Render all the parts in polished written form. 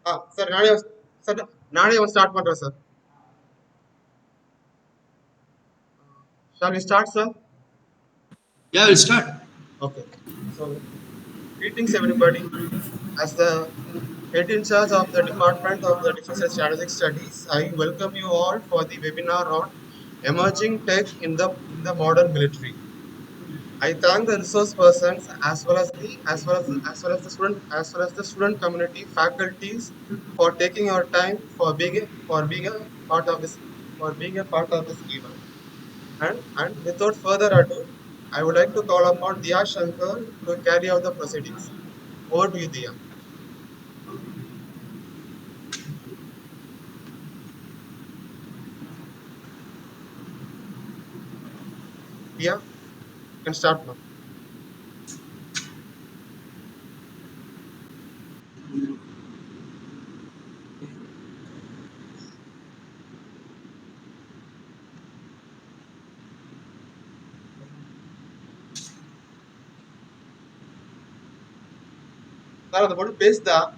Sir, sir, நானே start பண்றேன் sir. Shall we start, sir? Yeah, we'll start. Okay. So, greetings everybody. As the head in charge of the Department of the Defense and Strategic Studies, I welcome you all for the webinar on emerging tech in the modern military. I thank the resource persons as well as the student community, faculties for taking your time for being a part of this event. And without further ado, I would like to call upon Diya Shankar to carry out the proceedings. Over to you, Diya. Diya, you can start now. Sir, the board paste the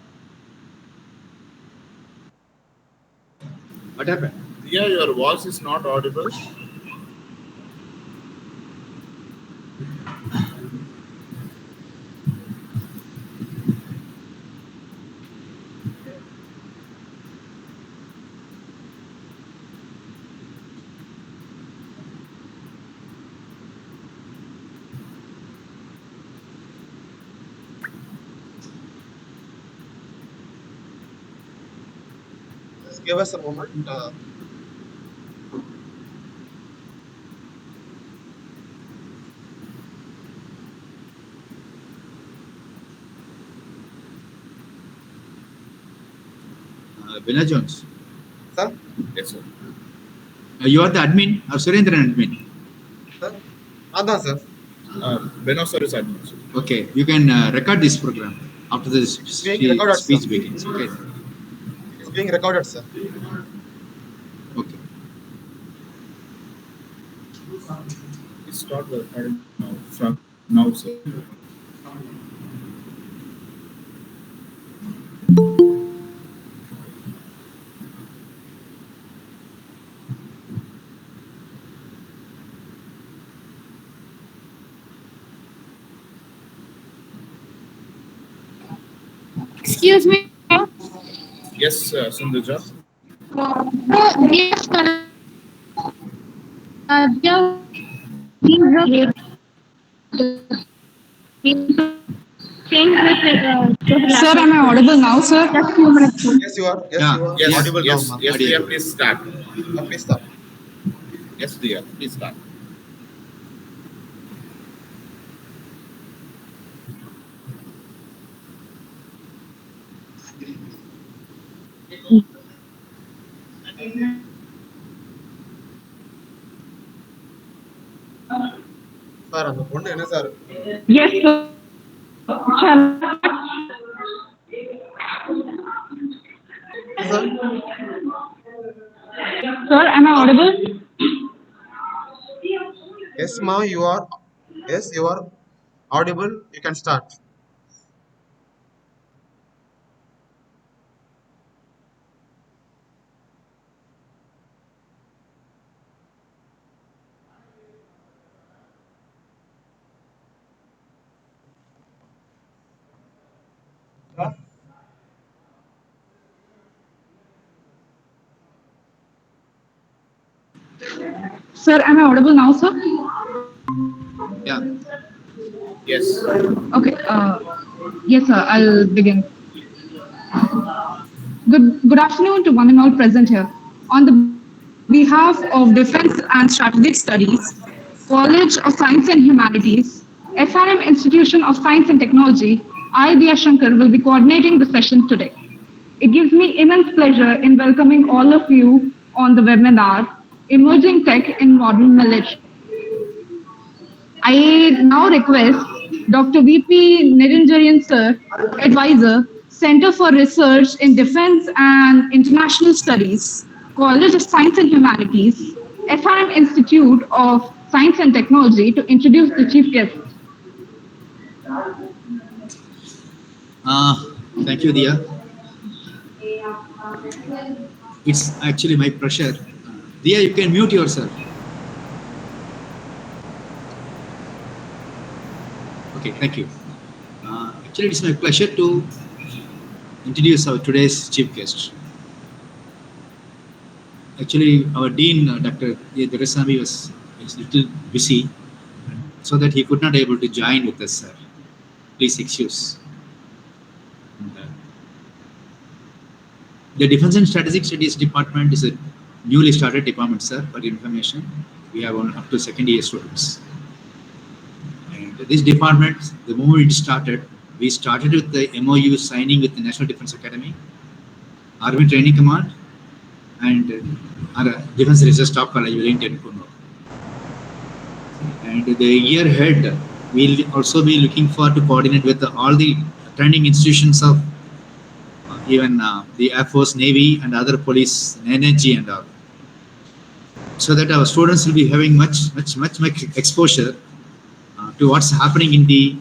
What happened? Yeah, your voice is not audible. just give us a moment. Vinay Jones. Sir, Yes, sir. You are the admin or Surendran admin? sir, Adnan sir. Beno sir is admin, sir. Okay, you can record this program after the Being recorded, speech sir. begins. Okay. It's being recorded, sir. Okay. Please start the recording now. From now, sir. Excuse me. Yes, Sundaja. Yes, Sir, am I audible now, sir? Just few minutes. Yes, you are. Yes, Yeah. you are. Yes, Audible yes, now, ma'am. yes, Audible. dear, please start. Please start. Yes, dear, please start. Sir அந்த பொண்ணு என்ன sir Yes, sir. Shall sir Sir, am I audible? Yes ma'am you are audible. You can start. Sir, am I audible now, sir? Yeah. Yes. Okay. Yes, sir. I'll begin. Good afternoon to one and all present here. On the behalf of Defense and Strategic Studies, College of Science and Humanities, FRM Institution of Science and Technology, I, Diya Shankar, will be coordinating the session today. It gives me immense pleasure in welcoming all of you on the webinar, Emerging Tech in Modern Military. I now request Dr. VP Niranjan Sir, Advisor, Center for Research in Defense and International Studies, College of Science and Humanities, FRM Institute of Science and Technology to introduce the chief guest. Thank you, Diya. It's actually my pleasure. Dia, you can mute yourself. Okay, thank you. Actually, it's my pleasure to introduce our today's chief guest. Actually, our dean, Dr. Duresami, was a little busy, so that he could not able to join with us, sir. Please excuse. And, the Defense and Strategic Studies Department is a newly started department, sir, for your information. We have up to second year students. And this department, the moment it started, we started with the MOU signing with the National Defense Academy, Army Training Command, and our Defense Research Staff College, Wellington, Kuno. And the year ahead, we'll also be looking for to coordinate with all the training institutions of even the Air Force, Navy, and other police, energy, and all, so that our students will be having much exposure to what's happening in the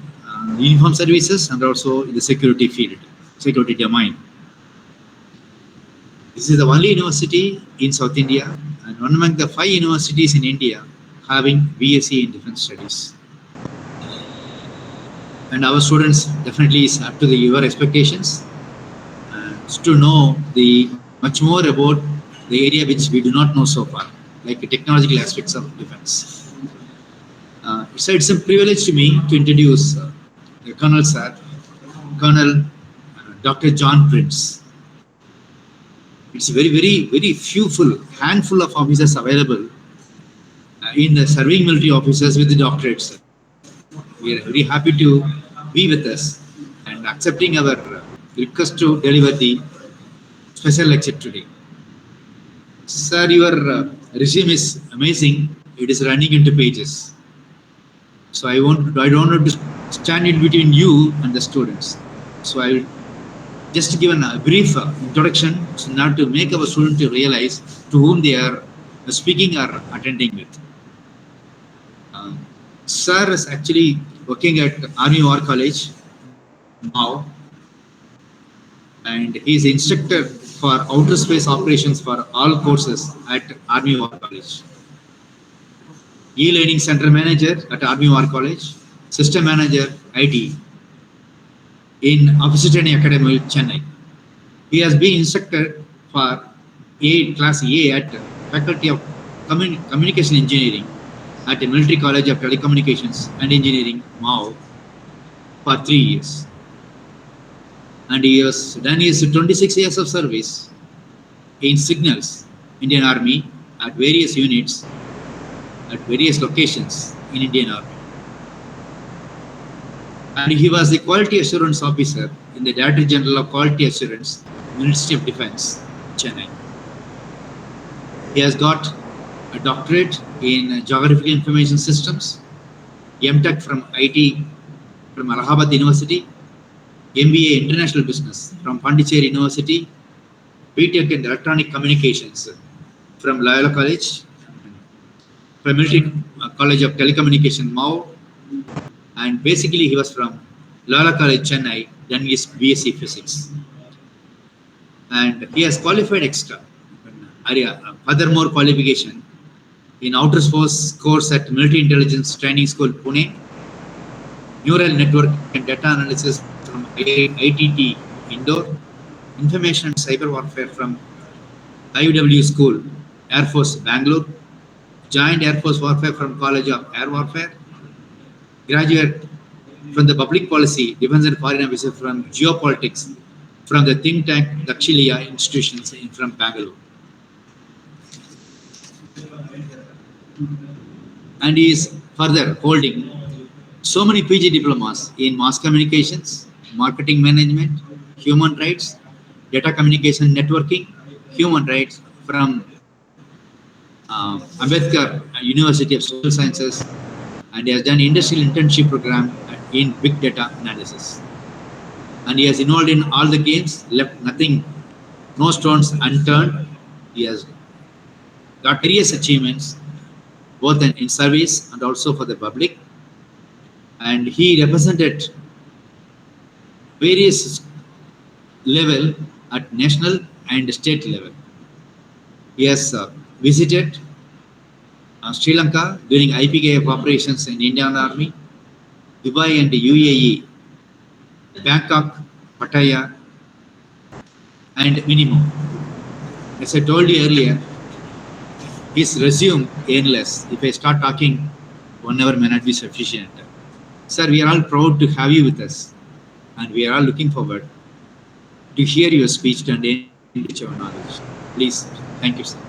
uniform services and also in the security field, security domain. This is the only university in South India and one among the 5 universities in India having BSc in Defense Studies. And our students definitely is up to your expectations to know the much more about the area which we do not know so far, like the technological aspects of defense. So it's a privilege to me to introduce Colonel Sir, Colonel Dr. John Prince. It's very few handful of officers available in the serving military officers with the doctorates. We are very happy to be with us and accepting our request to deliver the special lecture today. Sir, your resume is amazing. It is running into pages. So I don't want to stand in between you and the students. So I will just give a brief introduction, so now to make our students to realize to whom they are speaking or attending with. Sir is actually working at Army War College now, and he is instructor for outer space operations for all courses at Army War College. E-Learning Center Manager at Army War College, System Manager IT in Officer Training Academy, Chennai. He has been instructor for Class A at Faculty of Communication Engineering at the Military College of Telecommunications and Engineering, MAO, for 3 years. And he has done his 26 years of service in signals, Indian Army, at various units, at various locations in Indian Army. And he was the Quality Assurance Officer in the Director General of Quality Assurance, Ministry of Defense, Chennai. He has got a doctorate in Geographical Information Systems, MTech from IT from Allahabad University, MBA International Business from Pondicherry University, BTech in Electronic Communications from Loyola College, from Military College of Telecommunication, MAO, and basically he was from Loyola College, Chennai, done his BSc Physics. And he has qualified extra, furthermore qualification in Outer Force course at Military Intelligence Training School, Pune, Neural Network and Data Analysis from ITT, Indore, Information and Cyber Warfare from IUW School, Air Force, Bangalore, joined Air Force Warfare from College of Air Warfare, graduate from the Public Policy, Defense and Foreign Officer from Geopolitics from the think tank Dakshilia institutions from Bangalore. And he is further holding so many PG diplomas in mass communications, marketing management, human rights, data communication networking, human rights from Ambedkar University of Social Sciences, and he has done industrial internship program in big data analysis. And he has involved in all the games, left nothing, no stones unturned. He has got various achievements, both in service and also for the public. And he represented various level at national, and state level. He has visited Sri Lanka during IPKF operations in Indian Army, Dubai and UAE, Bangkok, Pattaya, and many more. As I told you earlier, his resume endless. If I start talking, 1 hour may not be sufficient. Sir, we are all proud to have you with us, and we are all looking forward to hear your speech and enrich our knowledge. Please, sir. Thank you, sir.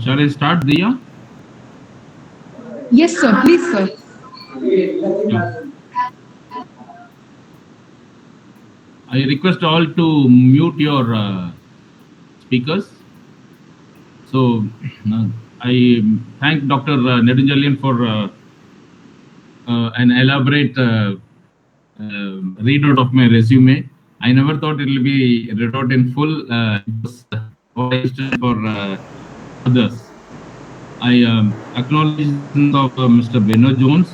Shall I start, Dia? Yes, sir. Please, sir. Yeah. I request all to mute your speakers. So I thank Dr. Nedunjalian for an elaborate readout of my resume. I never thought it will be read out in full. It was for others. I acknowledge the presence of Mr. Beno Jones.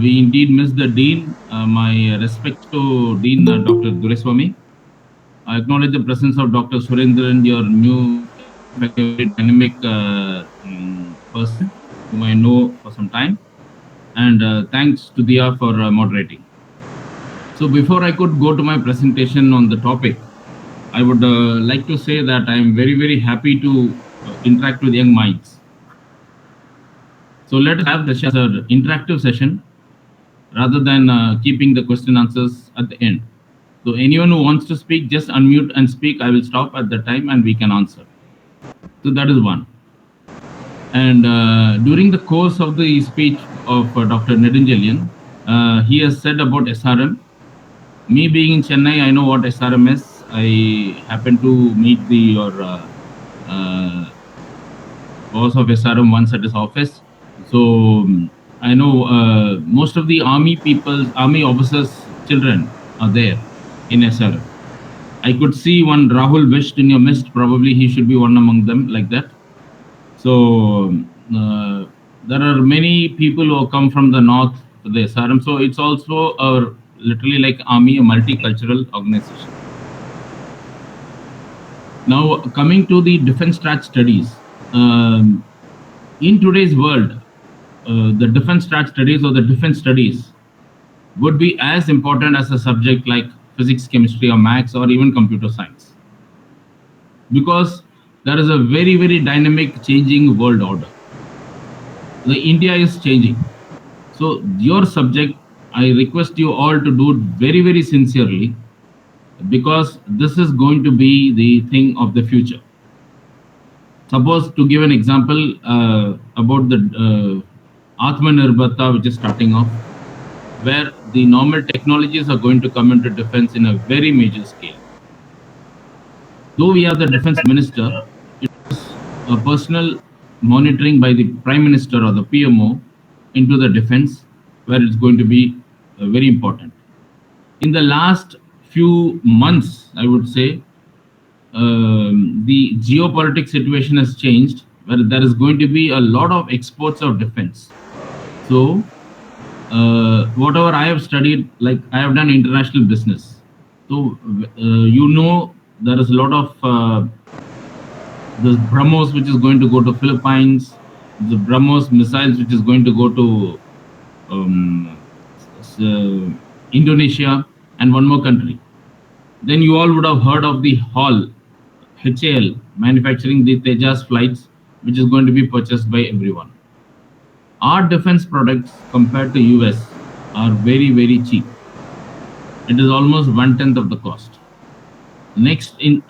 We indeed miss the Dean. My respects to Dean Dr. Dureswamy. I acknowledge the presence of Dr. Surendran, your new, in fact, a very dynamic person whom I know for some time. And thanks to Dia for moderating. So before I could go to my presentation on the topic, I would like to say that I am very, very happy to interact with young minds. So let us have the session as an interactive session rather than keeping the question answers at the end. So anyone who wants to speak, just unmute and speak. I will stop at the time and we can answer. So that is one. And during the course of the speech of Dr. Nedunjalian, he has said about SRM. Me being in Chennai, I know what SRM is. I happen to meet your boss of SRM once at his office. So I know most of the army officers' children are there in SRM. I could see one Rahul Visht in your midst. Probably he should be one among them, like that. So there are many people who come from the north to the SRM. So it's also literally like army, a multicultural organization. Now coming to the defense strat studies, in today's world, the defense strat studies or the defense studies would be as important as a subject like physics, chemistry, or maths, or even computer science, because there is a very, very dynamic changing world order. The India is changing. So your subject, I request you all to do it very, very sincerely, because this is going to be the thing of the future. Suppose, to give an example about the Atmanirbharta, which is starting off, where the normal technologies are going to come into defense in a very major scale. Though we have the defense minister, it is a personal monitoring by the prime minister or the PMO into the defense, where it's going to be very important. In the last few months, I would say, the geopolitics situation has changed, where there is going to be a lot of exports of defense. So whatever I have studied, like I have done international business. So there is a lot of the BrahMos which is going to go to Philippines, the BrahMos missiles which is going to go to Indonesia, and one more country. Then you all would have heard of the HAL manufacturing the Tejas flights, which is going to be purchased by everyone. Our defense products compared to US are very, very cheap. It is almost 1/10 of the cost. Next in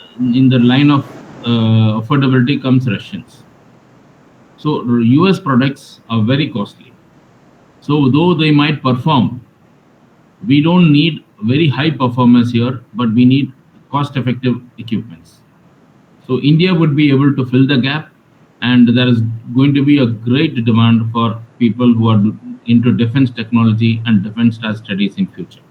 the line of affordability comes Russians. So US products are very costly. So though they might perform, we don't need very high performance here, but we need cost-effective equipments. So India would be able to fill the gap, and there is going to be a great demand for people who are into defense technology and defense studies in future.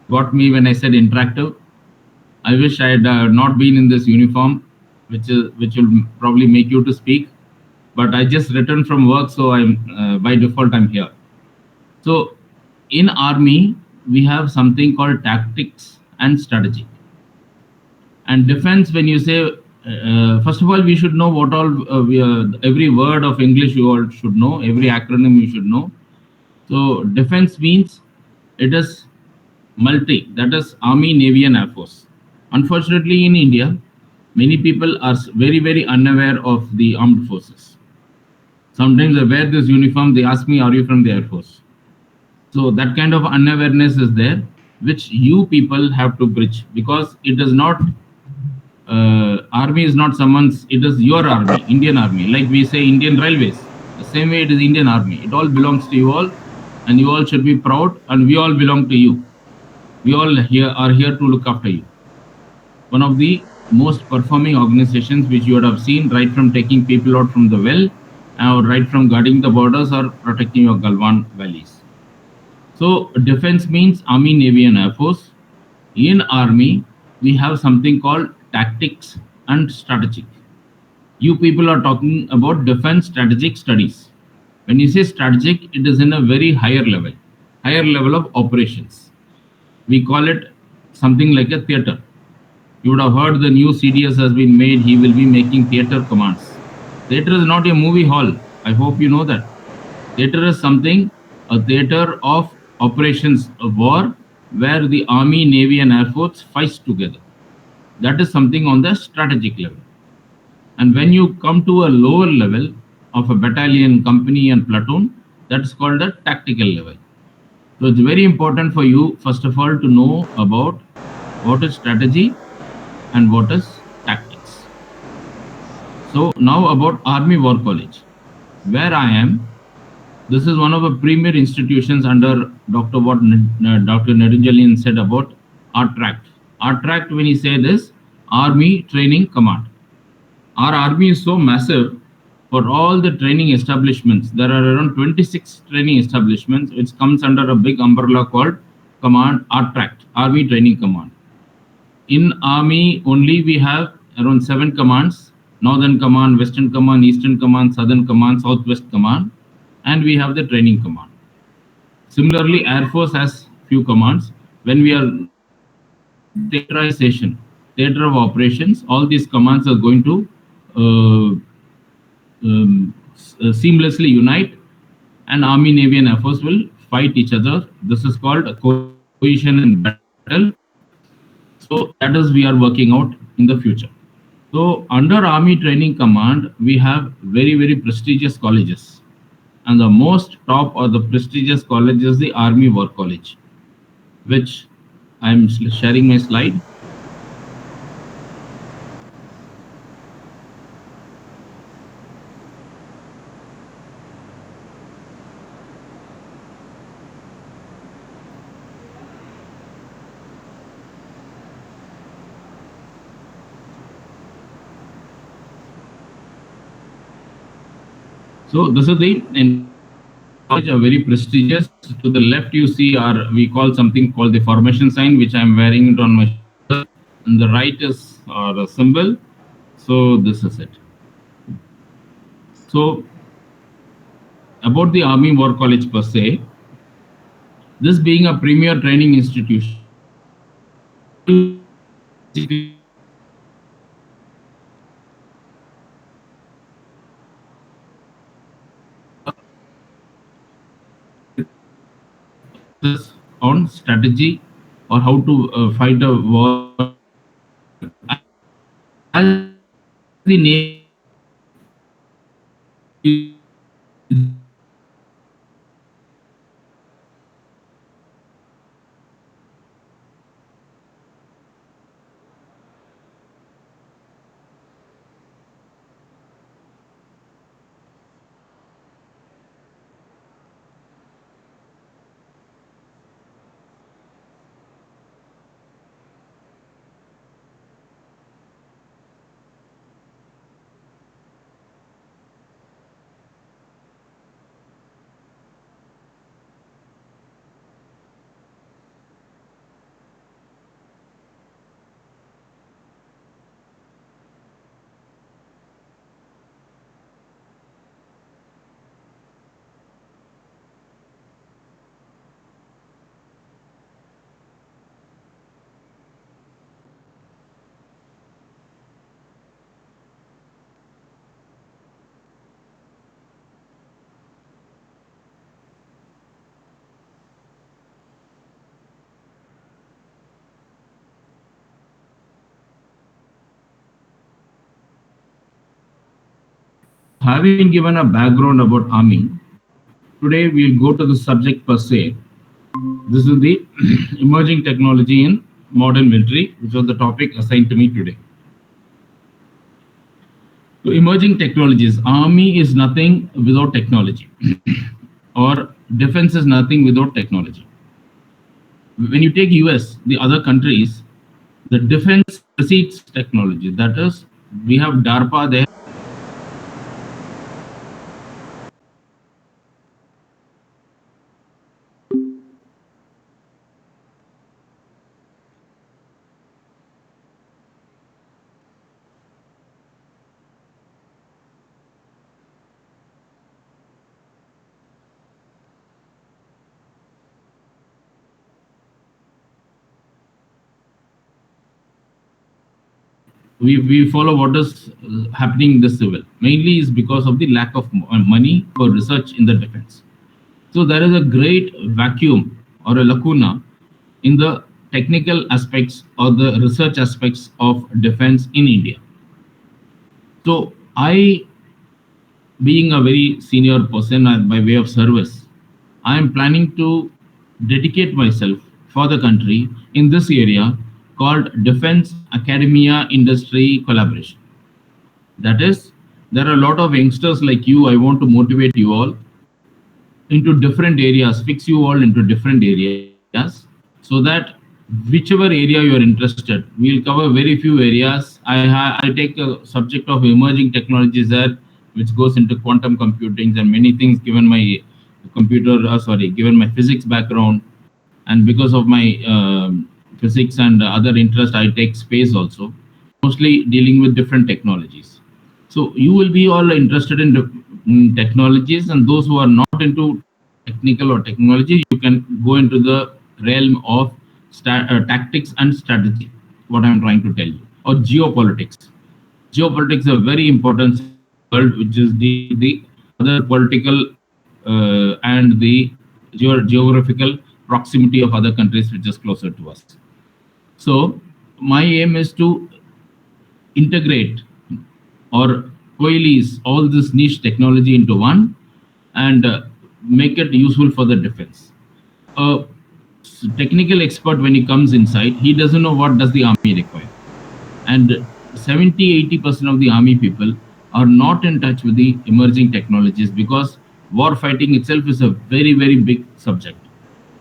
got me when I said interactive. I wish I had not been in this uniform, which will probably make you to speak. But I just returned from work, so I'm by default I'm here. So, in army, we have something called tactics and strategy. And defense, when you say, first of all, we should know what all every word of English you all should know, every acronym you should know. So, defense means it is multi, that is Army, Navy, and Air Force. Unfortunately, in India, many people are very, very unaware of the armed forces. Sometimes I wear this uniform, they ask me, "Are you from the Air Force?" So that kind of unawareness is there, which you people have to bridge, because it is not army is not someone's, it is your army, Indian army. Like we say Indian Railways, the same way it is Indian army. It all belongs to you all, and you all should be proud, and we all belong to you. We all here are here to look after you. One of the most performing organizations which you would have seen, right from taking people out from the well, or right from guarding the borders or protecting your Galwan valleys. So defense means Army, Navy, and Air Force. In Army, we have something called tactics and strategic. You people are talking about defense strategic studies. When you say strategic, it is in a very higher level of operations. We call it something like a theater. You would have heard the new CDS has been made. He will be making theater commands. Theater is not a movie hall. I hope you know that. Theater is something, a theater of operations of war, where the Army, Navy, and Air Force fight together. That is something on the strategic level. And when you come to a lower level of a battalion, company, and platoon, that's called a tactical level. So it's very important for you, first of all, to know about what is strategy and what is tactics. So now about Army War College, where I am. This is one of the premier institutions under Dr. Nedunjalian said about ARTRACT. ARTRACT, when he said this, Army Training Command. Our army is so massive. For all the training establishments, there are around 26 training establishments, which comes under a big umbrella called Command ARTRACT, Army Training Command. In Army only we have around 7 commands: Northern Command, Western Command, Eastern Command, Southern Command, Southwest Command, and we have the Training Command. Similarly, Air Force has few commands. When we are theaterization, theater of operations, all these commands are going to seamlessly unite, and Army, Navy, and Air Force will fight each other. This is called a cohesion in battle. So that is we are working out in the future. So under Army Training Command, we have very, very prestigious colleges. And the most top or the prestigious college is the Army War College, which I'm sharing my slide. So this is the entire college, are very prestigious. To the left, you see our, we call something called the formation sign, which I'm wearing it on my shoulder. And the right is the symbol. So this is it. So about the Army War College per se, this being a premier training institution, what you basically do is courses on strategy or how to fight a war in a different environment. As the name suggests, Having given a background about army, today we'll go to the subject per se. This is the emerging technology in modern military, which was the topic assigned to me today. So emerging technologies, army is nothing without technology, or defense is nothing without technology. When you take US, the other countries, the defense precedes technology. That is, we have DARPA there. We follow what is happening in the civil. Mainly is because of the lack of money for research in the defense. So there is a great vacuum or a lacuna in the technical aspects or the research aspects of defense in India. So I, being a very senior person by way of service, I am planning to dedicate myself for the country in this area called Defense Academia Industry Collaboration. That is, there are a lot of youngsters like you. I want to motivate you all into different areas, fix you all into different areas, so that whichever area you are interested, we'll cover very few areas. I take a subject of emerging technologies there, which goes into quantum computing and many things. Given my given my physics background, and because of my physics and other interest, I take space also, mostly dealing with different technologies. So you will be all interested in technologies, and those who are not into technical or technology, you can go into the realm of tactics and strategy. What I'm trying to tell you, or geopolitics. Geopolitics is a very important subject in the world, which is dealing with the other political and the geographical proximity of other countries which is closer to us. So my aim is to integrate or coalesce all this niche technology into one, and make it useful for the defense. A technical expert, when he comes inside, he doesn't know what does the army require, and 70-80% of the army people are not in touch with the emerging technologies, because war fighting itself is a very big subject.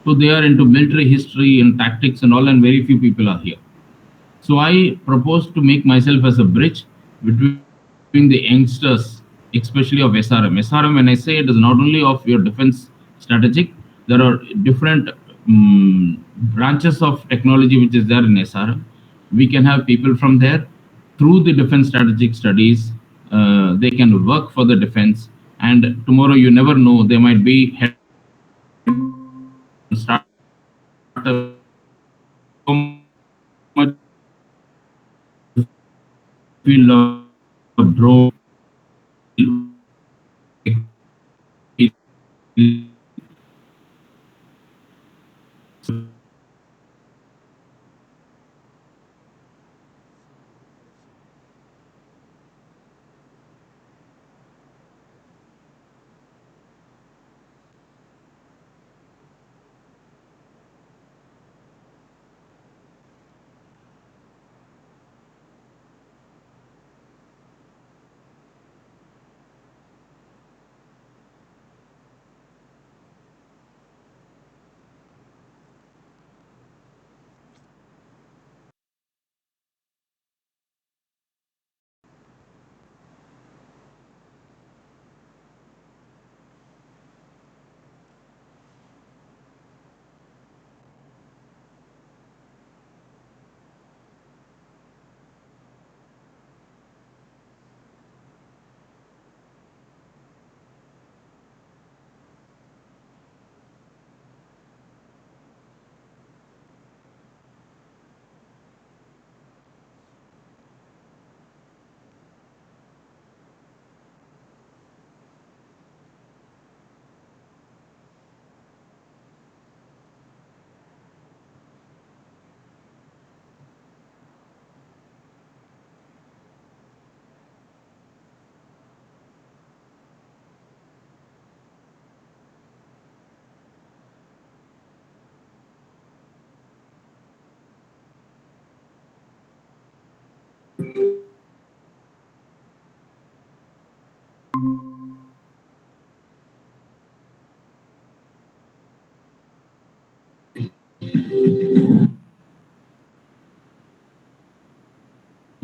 So they are into military history and tactics and all, and very few people are here. So I propose to make myself as a bridge between the youngsters, especially of SRM. SRM, when I say, it is not only of your defense strategic, there are different branches of technology which is there in SRM. We can have people from there through the defense strategic studies. They can work for the defense, and tomorrow you never know, they might be head of department and start a business and start a business. So much of technology is there in the field of drone, missile, whatever you feel. So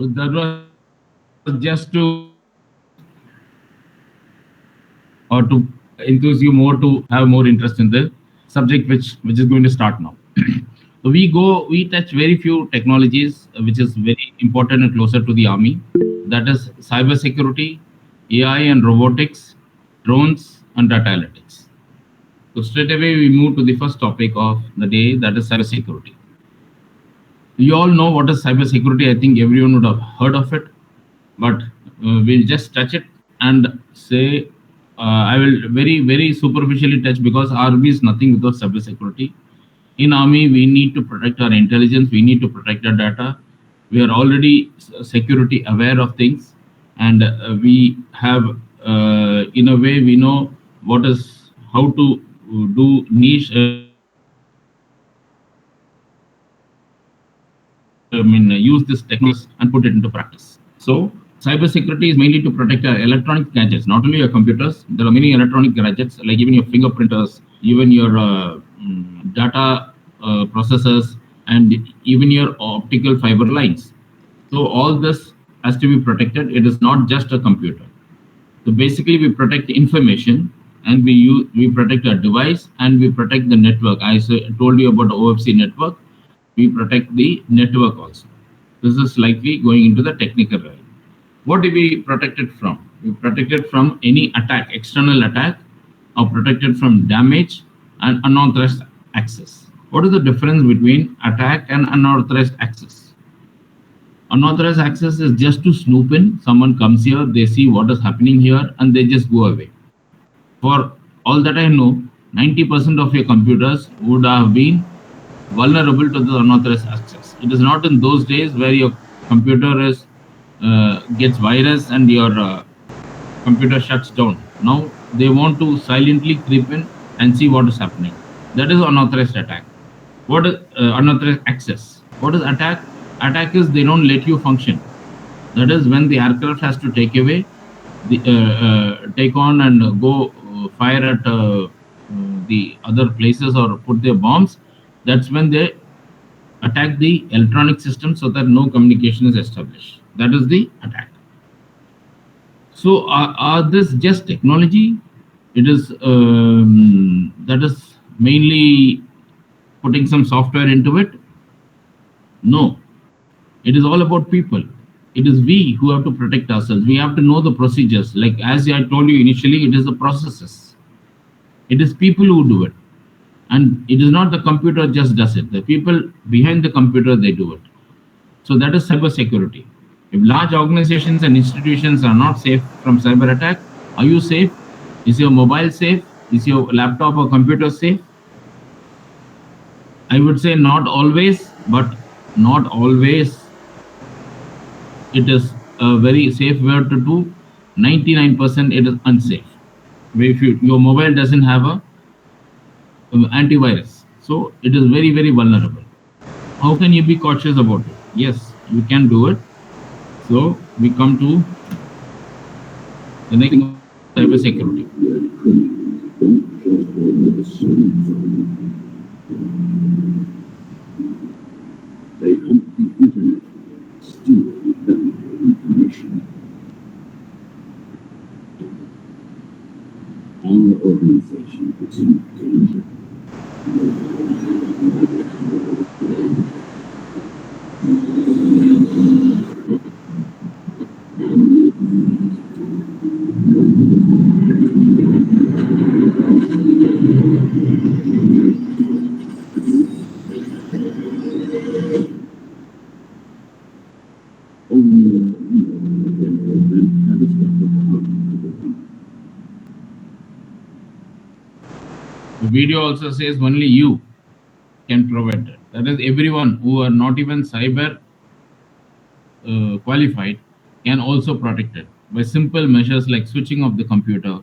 that was just to or to enthuse you more to have more interest in the subject which is going to start now. So we touch very few technologies which is very important and closer to the army. That is cyber security, AI and robotics, drones and data analytics. So straight away we move to the first topic of the day, that is cyber security. You all know what is cyber security. I think everyone would have heard of it, but we'll just touch it and say I will very superficially touch, because army is nothing without cyber security. In army, we need to protect our intelligence, we need to protect our data. We are already security aware of things, and we have in a way we know what is how to do niche use this technology and put it into practice. So, cybersecurity is mainly to protect our electronic gadgets, not only your computers. There are many electronic gadgets, like even your fingerprinters, even your data processors, and even your optical fiber lines. So, all this has to be protected. It is not just a computer. So, basically, we protect information, and we protect our device, and we protect the network. Told you about the OFC network. We protect the network also. This is slightly going into the technical realm. What do we protect it from? We protect it from any attack, external attack, or protected from damage and unauthorized access. What is the difference between attack and unauthorized access? Unauthorized access is just to snoop in. Someone comes here, they see what is happening here, and they just go away. For all that I know, 90% of your computers would have been vulnerable to the unauthorized access. It is not in those days where your computer is gets virus and your computer shuts down. Now they want to silently creep in and see what is happening. That is unauthorized attack. What is unauthorized access? What is attack? Attack is they don't let you function. That is when the aircraft has to take away, take on and go fire at the other places or put their bombs. That's when they attack the electronic system so that no communication is established. That is the attack. So are this just technology? It is that is mainly putting some software into it. No, it is all about people. It is we who have to protect ourselves. We have to know the procedures. Like as I told you initially, it is the processes. It is people who do it, and it is not the computer just does it. The people behind the computer, they do it. So that is cyber security. If large organizations and institutions are not safe from cyber attack, are you safe? Is your mobile safe? Is your laptop or computer safe? I would say not always, but not always it is a very safe word to do. 99% it is unsafe. If your mobile doesn't have a antivirus, so it is very vulnerable. How can you be cautious about it? Yes, you can do it. So we come to the next thing, cybersecurity. They hunt the internet, steal valuable information. Our organization is in danger. Only you can prevent catastrophic harm. The video also says only you can prevent it. That is, everyone who are not even cyber qualified can also protect it by simple measures like switching off the computer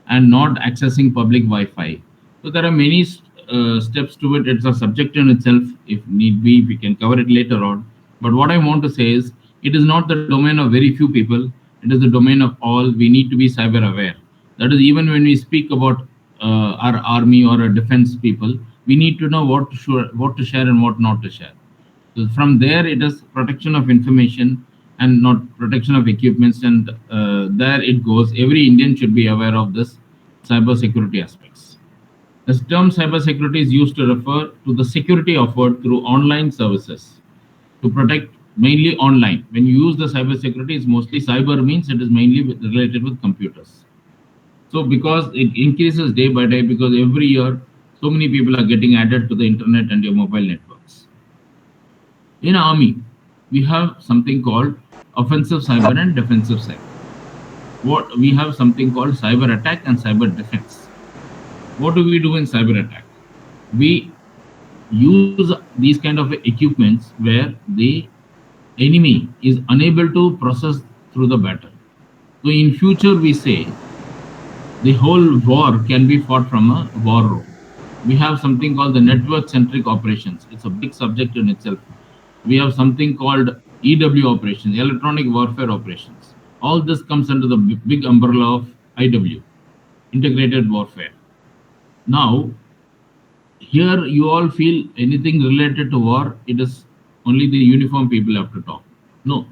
and not accessing public Wi-Fi. So there are many steps to it. It's a subject in itself. If need be, we can cover it later on. But what I want to say is It is not the domain of very few people. It is the domain of all. We need to be cyber aware. That is, even when we speak about our army or a defense people, we need to know what to share and what not to share. So from there, it is protection of information and not protection of equipments. And there it goes. Every Indian should be aware of this cyber security aspects. The term cybersecurity is used to refer to the security offered through online services to protect mainly online. When you use the cybersecurity, it's mostly cyber means it is mainly related with computers. So because it increases day by day, because every year so many people are getting added to the internet and your mobile networks. In army, we have something called offensive cyber and defensive cyber. What we have something called cyber attack and cyber defense. What do we do in cyber attack? We use these kind of equipments where the enemy is unable to process through the battle. So in future we say the whole war can be fought from a war room. We have something called the network centric operations. It's a big subject in itself. We have something called EW operations, electronic warfare operations. All this comes under the big umbrella of IW, integrated warfare. Now, here you all feel anything related to war, it is only the uniform people have to talk. No,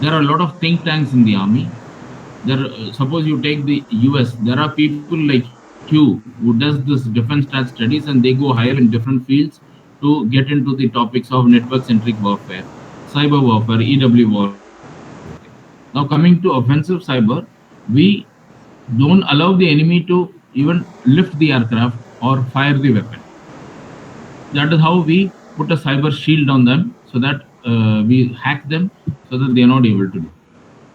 there are a lot of think tanks in the army. Suppose you take the US, there are people like you who does this defense strat studies and they go higher in different fields to get into the topics of network centric warfare, cyber warfare, EW warfare. Now coming to offensive cyber, we don't allow the enemy to even lift the aircraft or fire the weapon. That is how we put a cyber shield on them so that we hack them so that they are not able to do.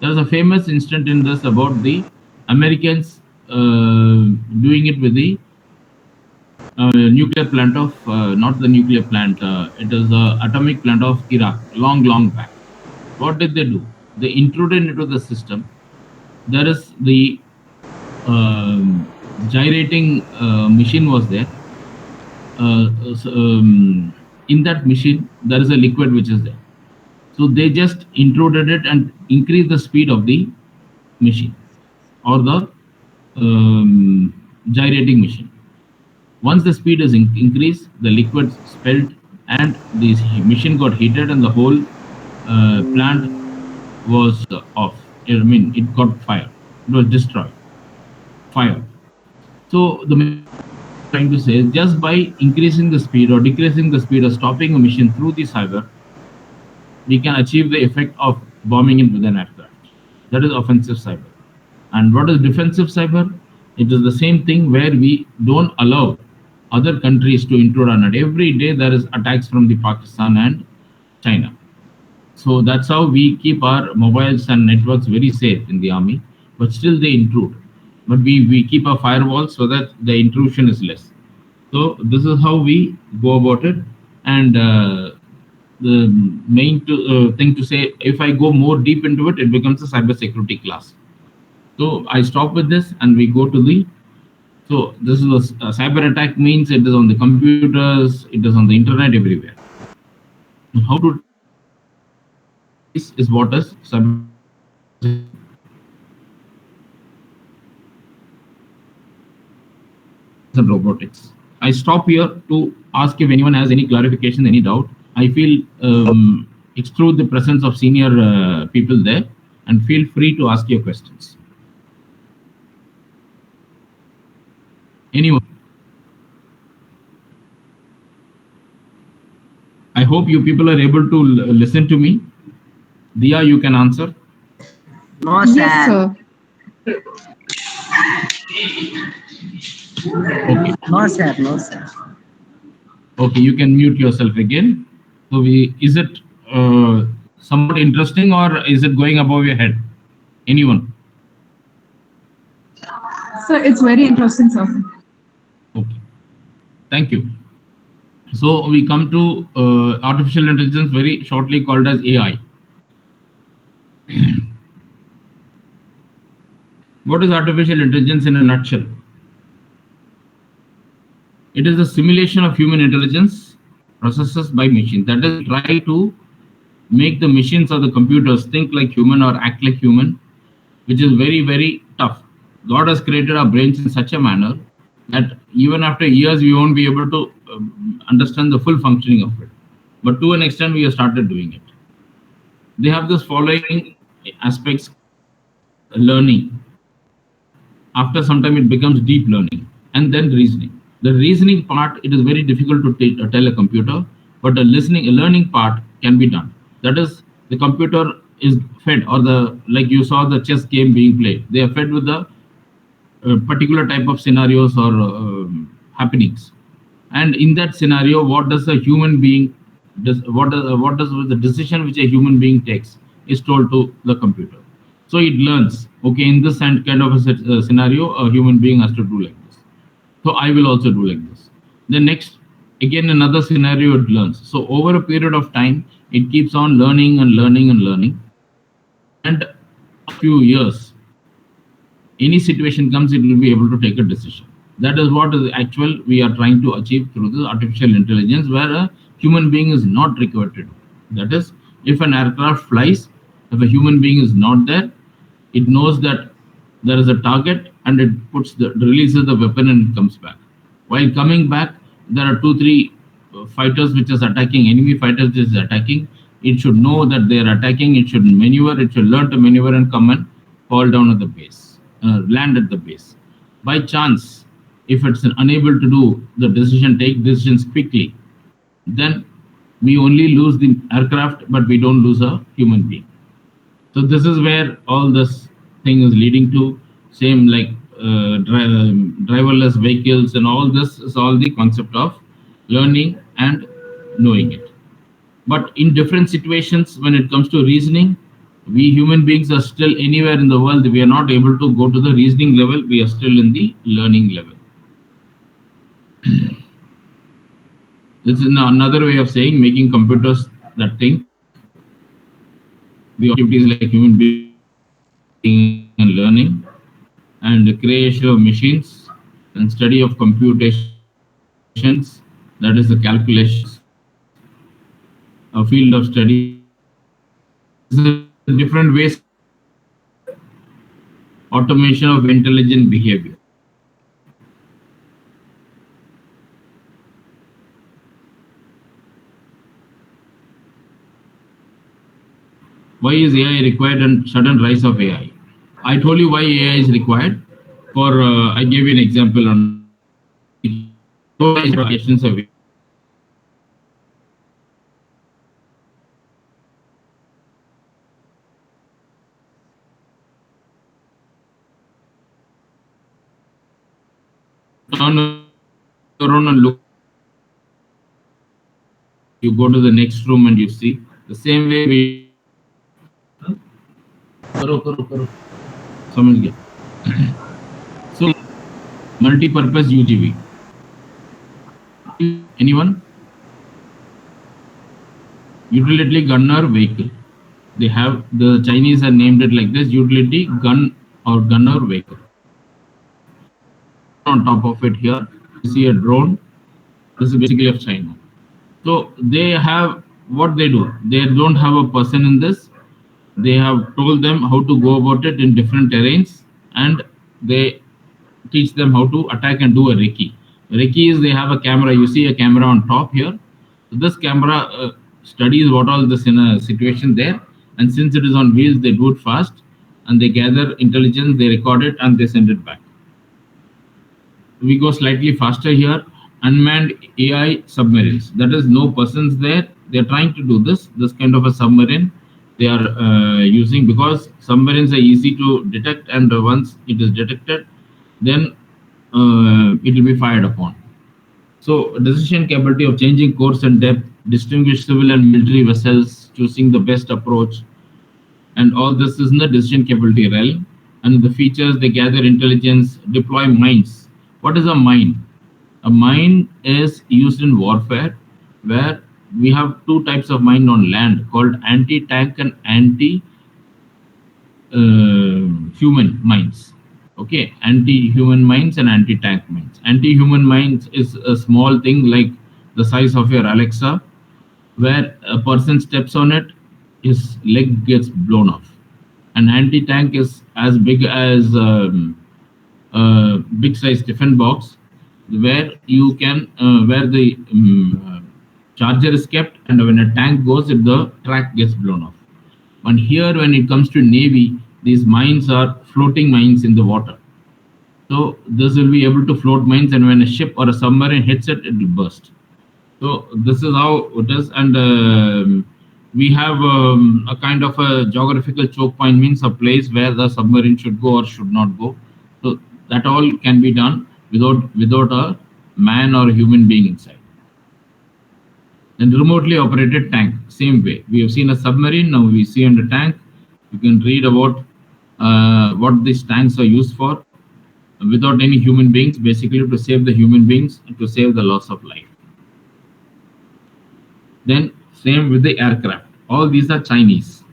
There is a famous incident in this about the Americans doing it with the nuclear plant of not the nuclear plant. It is the atomic plant of Iraq. Long, long back. What did they do? They intruded into the system. There is the gyrating machine was there. In that machine, there is a liquid which is there. So they just intruded it and increased the speed of the machine or the gyrating machine. Once the speed is increased, the liquid spilled and the machine got heated and the whole plant was off. I mean, it got fired. It was destroyed. Fire. So the message what I'm trying to say is just by increasing the speed or decreasing the speed or stopping a machine through the cyber, we can achieve the effect of bombing it with an aircraft. That is offensive cyber. And what is defensive cyber? It is the same thing where we don't allow other countries to intrude on it. Every day there is attacks from the Pakistan and China. So that's how we keep our mobiles and networks very safe in the army, but still they intrude. But we keep a firewall so that the intrusion is less. So this is how we go about it. And the main thing to say, if I go more deep into it, it becomes a cybersecurity class. So I stop with this and we go to the, so this is a cyber attack means it is on the computers, it is on the internet everywhere. How to trace is what is cybersecurity. Science and robotics. I stop here to ask if anyone has any clarification, any doubt. I feel exclude the presence of senior people there and feel free to ask your questions. Anyone? I hope you people are able to listen to me. Dia, you can answer. No, Yes, sir. sir. Okay. No, sir. No, sir. Okay, you can mute yourself again. So is it somewhat interesting or is it going above your head? Anyone? Sir, it's very interesting, sir. Okay. Thank you. So we come to artificial intelligence, very shortly called as AI. What is artificial intelligence in a nutshell? It is a simulation of human intelligence processes by machine. That is, we try to make the machines or the computers think like human or act like human, which is very, very tough. God has created our brains in such a manner that even after years, we won't be able to understand the full functioning of it. But to an extent, we have started doing it. They have this following aspects called learning. After some time, it becomes deep learning and then reasoning. The reasoning part, it is very difficult to tell a computer, but the listening, learning part can be done. That is, the computer is fed, or the like you saw the chess game being played. They are fed with the particular type of scenarios or happenings, and in that scenario, what does a human being does what does the decision which a human being takes is told to the computer. So it learns, okay, in this kind of a scenario, a human being has to do like this, so I will also do like this. The next, again another scenario, it learns. So over a period of time, it keeps on learning and learning and learning, and a few years, any situation comes, it will be able to take a decision. That is what is actual we are trying to achieve through this artificial intelligence, where a human being is not required to do. That is, if an aircraft flies, if a human being is not there, it knows that there is a target, and it releases the weapon and it comes back. While coming back, there are two, three fighters which is attacking, enemy fighters which is attacking. It should know that they are attacking. It should maneuver. It should learn to maneuver and come and fall down at the base, land at the base. By chance, if it's unable to do the take decisions quickly, then we only lose the aircraft, but we don't lose a human being. So this is where all this thing is leading to. Same like driverless vehicles, and all this is all the concept of learning and knowing it. But in different situations, when it comes to reasoning, we human beings are still anywhere in the world. We are not able to go to the reasoning level. We are still in the learning level. This is another way of saying making computers that think. The activities like human being and learning, and the creation of machines, and study of computations, that is the calculations, a field of study. This is a different ways of automation of intelligent behavior. Why is AI required and sudden rise of AI? I told you why AI is required. I gave you an example on applications of AI. Turn around and look. You go to the next room and you see the same way we do. करो. समझ गया. So multi-purpose UGV. Anyone? Utility gunner vehicle. They have, the Chinese have named it like this: utility gun or gunner vehicle. On top of it here, you see a drone. This is basically of China. So they have, what they do, they don't have a person in this. They have told them how to go about it in different terrains, and they teach them how to attack and do a recce. Recce is, they have a camera. You see a camera on top here. So this camera studies what all this in a situation there, and since it is on wheels, they do it fast, and they gather intelligence, they record it, and they send it back. We go slightly faster here. Unmanned AI submarines. That is, no persons there. They are trying to do this kind of a submarine. They are using, because submarines are easy to detect, and once it is detected, then it will be fired upon. So decision capability of changing course and depth, distinguish civil and military vessels, choosing the best approach, and all this is in the decision capability realm. And the features, they gather intelligence, deploy mines. What is a mine? A mine is used in warfare, where we have two types of mine on land called anti-tank and anti-human mines. Okay, anti-human mines and anti-tank mines. Anti-human mines is a small thing like the size of your Alexa, where a person steps on it, his leg gets blown off. An anti-tank is as big as big size defense box, where you can where the charger is kept, and when a tank goes, if the track gets blown off. And here, when it comes to navy, these mines are floating mines in the water. So this will be able to float mines, and when a ship or a submarine hits it, it will burst. So this is how it is, and we have a kind of a geographical choke point, means a place where the submarine should go or should not go. So that all can be done without a man or human being inside. And remotely operated tank, same way. We have seen a submarine, now we see on the tank. You can read about what these tanks are used for, without any human beings, basically to save the human beings, to save the loss of life. Then same with the aircraft. All these are Chinese.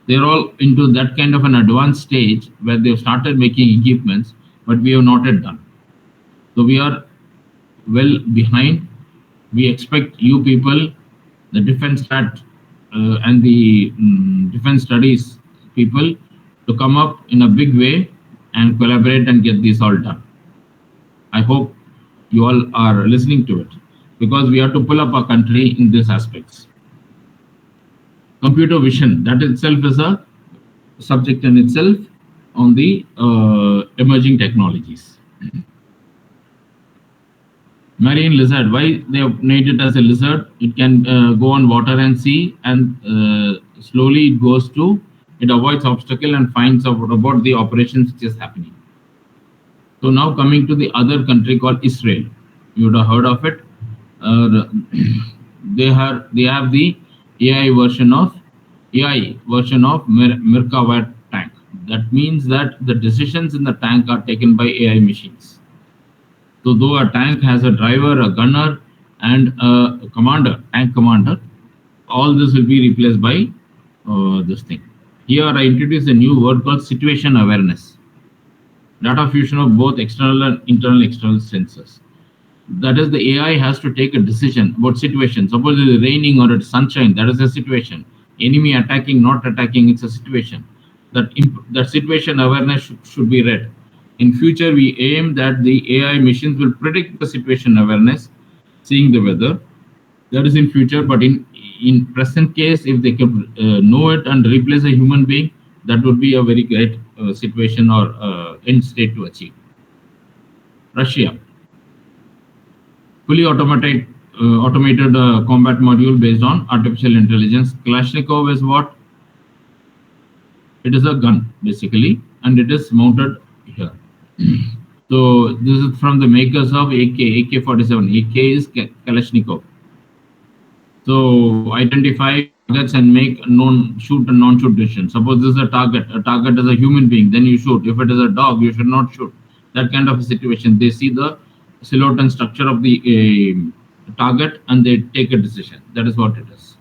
They're all into that kind of an advanced stage where they've started making equipments, but we have not yet done. So we are well behind. We expect you people, the defense stat and the defense studies people, to come up in a big way and collaborate and get this all done. I hope you all are listening to it, because we have to pull up our country in these aspects. Computer vision, that itself is a subject in itself on the emerging technologies. Marine lizard, why they have named it as a lizard? It can go on water and sea, and slowly it goes to, it avoids obstacle and finds out about the operations which is happening. So now coming to the other country called Israel, you would have heard of it. Uh, they have the AI version of AI version of Merkava tank. That means that the decisions in the tank are taken by AI machines. So though a tank has a driver, a gunner, and a commander, tank commander, all this will be replaced by this thing. Here I introduce a new word called situation awareness. Data fusion of both external and external sensors. That is, the AI has to take a decision about situation. Suppose it is raining or it's sunshine, that is a situation. Enemy attacking, not attacking, it's a situation. That situation awareness should be read. In future, we aim that the AI machines will predict the situation awareness, seeing the weather. That is in future, but in present case, if they can know it and replace a human being, that would be a very great situation or end state to achieve. Russia, fully automated combat module based on artificial intelligence. Kalashnikov is what? It is a gun basically, and it is mounted here. So this is from the makers of AK-47. AK is Kalashnikov. So identify targets and make shoot and non-shoot decisions. Suppose this is a target. A target is a human being, then you shoot. If it is a dog, you should not shoot. That kind of a situation. They see the silhouette and structure of the target, and they take a decision. That is what it is.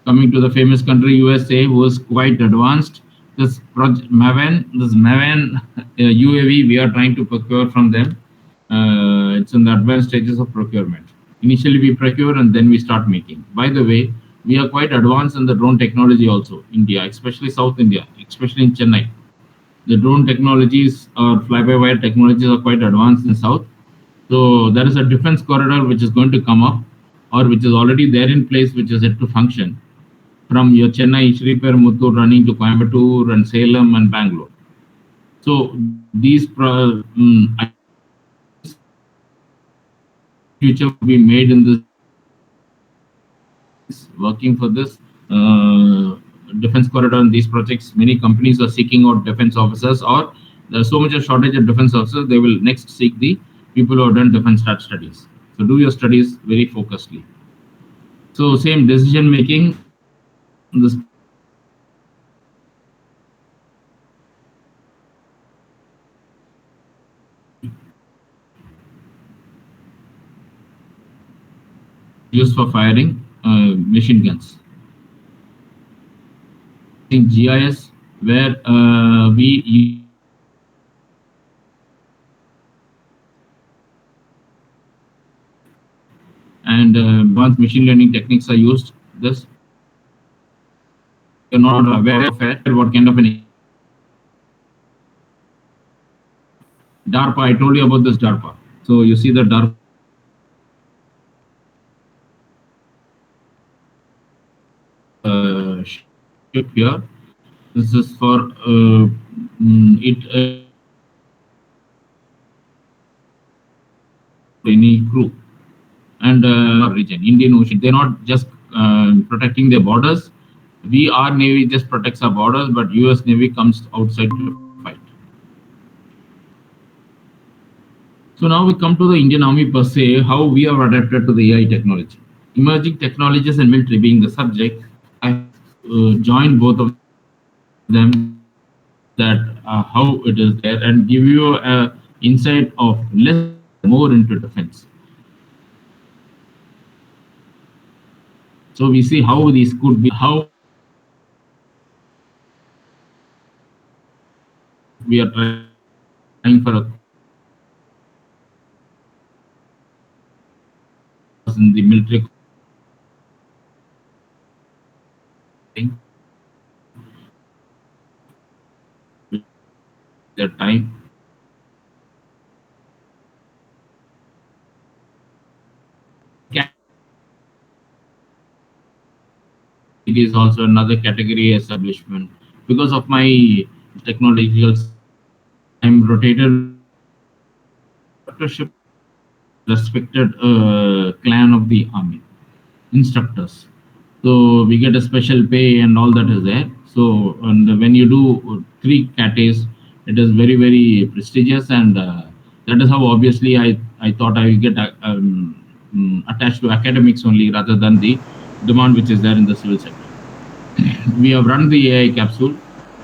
Coming to the famous country USA, who is quite advanced. This project Maven UAV, we are trying to procure from them. It's in the advanced stages of procurement. Initially, we procure and then we start making. By the way, we are quite advanced in the drone technology also. India, especially South India, especially in Chennai. The drone technologies or fly-by-wire technologies are quite advanced in South. So there is a defense corridor which is going to come up, or which is already there in place, which is yet to function, from your Chennai, Sriperumbudur running to Coimbatore and Salem and Bangalore. So these future will be made in this, working for this defense corridor and these projects. Many companies are seeking out defense officers, or there's so much a shortage of defense officers, they will next seek the people who have done defense studies. So do your studies very focusedly. So same decision making, this used for firing machine guns. In GIS, where we and advanced machine learning techniques are used. This, and the AI machines are able to identify the targets, and they can predict the situation awareness. So this is how we are going to achieve this. And advanced machine learning techniques are used. This you're not aware of it, what kind of an DARPA. I told you about this DARPA. So you see the DARPA ship here. This is for it any crew and region, Indian Ocean. They're not just protecting their borders. We, our Navy, just protects our borders, but US Navy comes outside to fight. So now we come to the Indian Army per se, how we have adapted to the AI technology. Emerging technologies and military being the subject, I have joined both of them to explain that how it is there and give you a insight of less more into defense. So we see how these could be, how we are trying for a in the military thing, their time. It is also another category establishment. Because of my technological skills, I'm rotated instructorship, respected clan of the army, instructors. So we get a special pay and all that is there. So and when you do three cates, it is very very prestigious and that is how obviously I thought I will get attached to academics only rather than the demand which is there in the civil sector. We have run the AI capsule.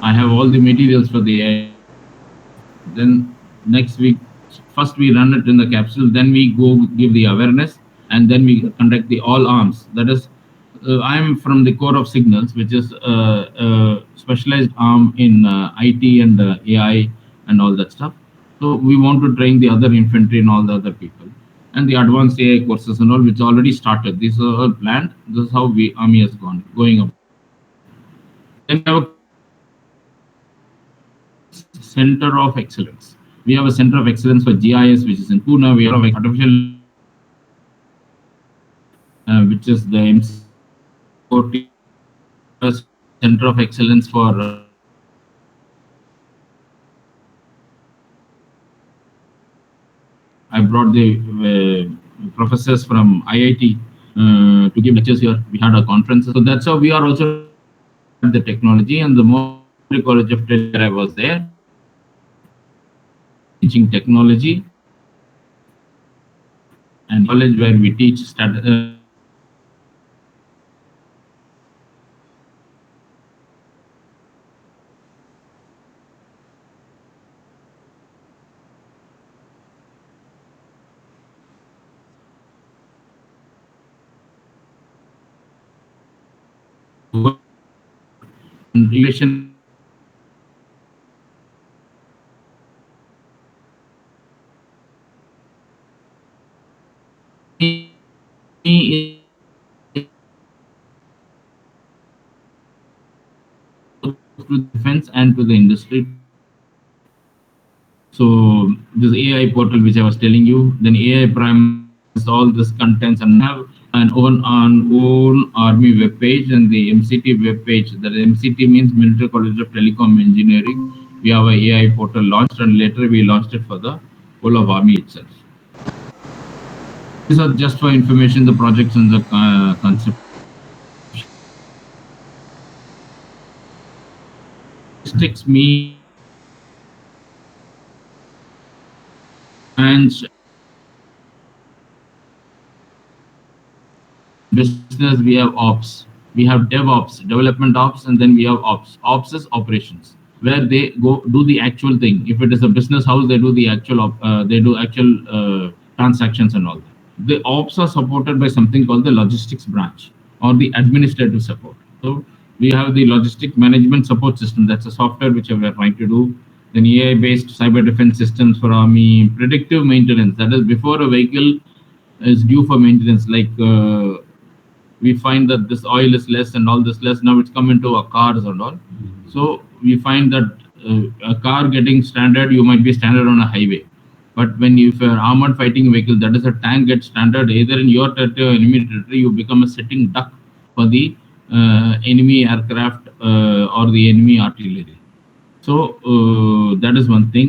I have all the materials for the AI capsule. Then next week, first we run it in the capsule, then we go give the awareness, and then we conduct the all arms. That is, I am from the core of signals, which is a specialized arm in IT and AI and all that stuff. So we want to train the other infantry and all the other people, and the advanced AI courses and all, which already started. These are all planned. This is how we army has gone going about. Then we have a center of excellence. We have a center of excellence for GIS, which is in Pune. We have artificial intelligence, which is the MCT. A center of excellence for I brought the professors from IIT to give lectures here. We had a conference. So that's how we are also trying to adapt the technology. And the more college of where I was there, teaching technology and college where we teach relation to defense and to the industry. So this AI portal which I was telling you, then AI Prime has all this contents and have an own army web page and the MCT web page. That MCT means Military College of Telecom Engineering. We have a AI portal launched and later we launched it for the whole of army itself. These are just for information, the projects and the concept. Logistics means and business we have ops, we have DevOps, development ops, and then we have ops. Ops is operations, where they go do the actual thing. If it is a business house, they do the actual they do actual transactions and all that. The ops are supported by something called the logistics branch or the administrative support. So we have the logistic management support system. That's a software which we are trying to do. Then AI-based cyber defense systems for army, predictive maintenance. That is before a vehicle is due for maintenance, like we find that this oil is less and all this less. Now it's come into our cars and all. So we find that a car getting stranded, you might be stranded on a highway. But when if an armored fighting vehicle, that is a tank, gets stranded either in your territory or enemy territory, you become a sitting duck for the enemy aircraft or the enemy artillery. So that is one thing.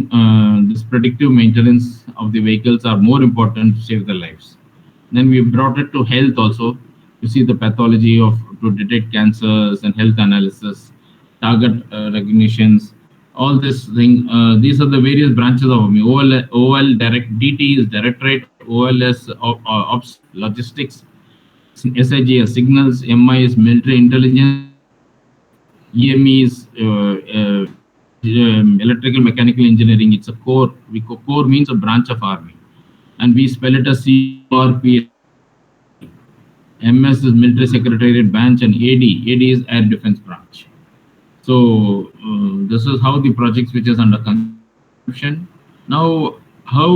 This predictive maintenance of the vehicles are more important to save their lives. Then we brought it to health also, to see the pathology of, to detect cancers and health analysis, target recognitions, all this thing. These are the various branches of me. OL direct DT is directorate, OLS ops logistics, SIG is signals, MI is military intelligence, EME is electrical mechanical engineering. It's a core. Core means a branch of army, and we spell it as CORP. MS is military secretariat branch, and AD is air defense branch. So this is how the projects which is under conception. Now, how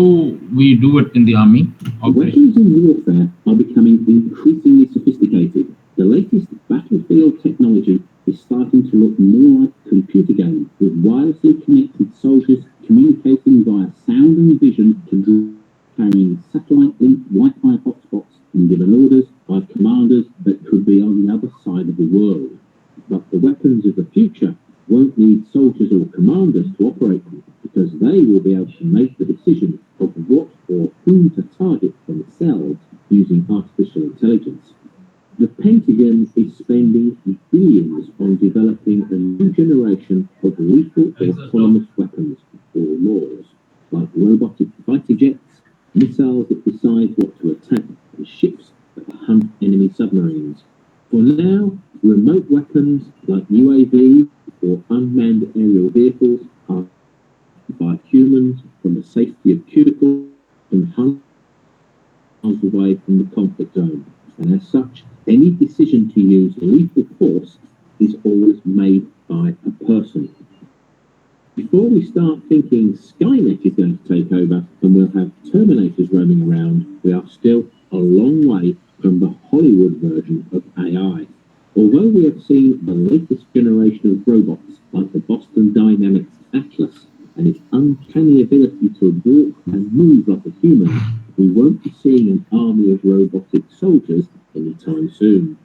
we do it in the army Weapons in warfare are becoming increasingly sophisticated. The latest battlefield technology is starting to look more like a computer game, with wirelessly connected soldiers communicating via sound and vision to drones carrying satellite-linked Wi-Fi hotspots and given orders by commanders that could be on the other side of the world. But the weapons of the future won't need soldiers or commanders to operate them, because they will be able to make the decision of what or whom to target themselves using artificial intelligence. The Pentagon is spending billions on developing a new generation of lethal autonomous weapons or laws, like robotic fighter jets, missiles that decide what to attack, and ships that hunt enemy submarines. For now, remote weapons like UAVs or unmanned aerial vehicles are by humans from the safety of cubicles and hundreds of miles away from the conflict zone. And as such, any decision to use lethal force is always made by a person. Before we start thinking Skynet is going to take over and we'll have Terminators roaming around, we are still a long way from the Hollywood version of AI. Although we have seen the latest generation of robots like the Boston Dynamics Atlas and its uncanny ability to walk and move like a human, we won't be seeing an army of robotic soldiers anytime soon.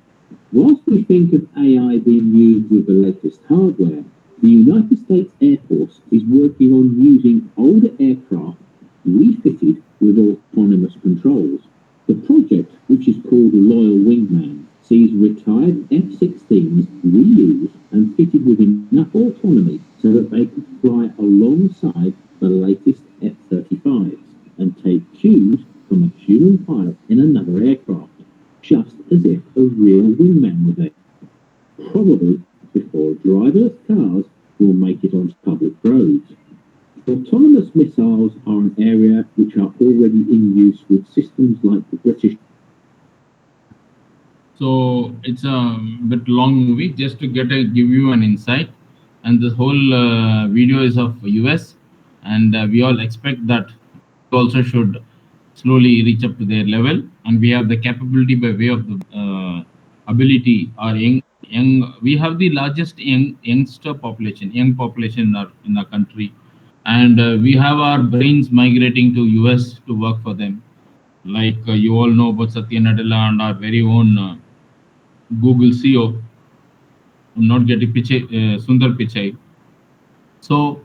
Whilst we think of AI being used with the latest hardware, the United States Air Force is working on using older aircraft refitted with autonomous controls. The project, which is called Loyal Wingman, sees retired F-16s reused and fitted with enough autonomy so that they can fly alongside the latest F-35s and take cues from a human pilot in another aircraft, just as if a real wingman were there. Probably before driverless cars will make it onto public roads. Autonomous missiles are an area which are already in use with systems like the British. So it's a bit long movie just to give you an insight. And this whole video is of US, and we all expect that we also should slowly reach up to their level, and we have the capability by way of the ability. Our young, we have the largest young population in our country, and we have our brains migrating to US to work for them. Like you all know about Satya Nadella and our very own Google CEO. I'm not getting Sundar Pichai. So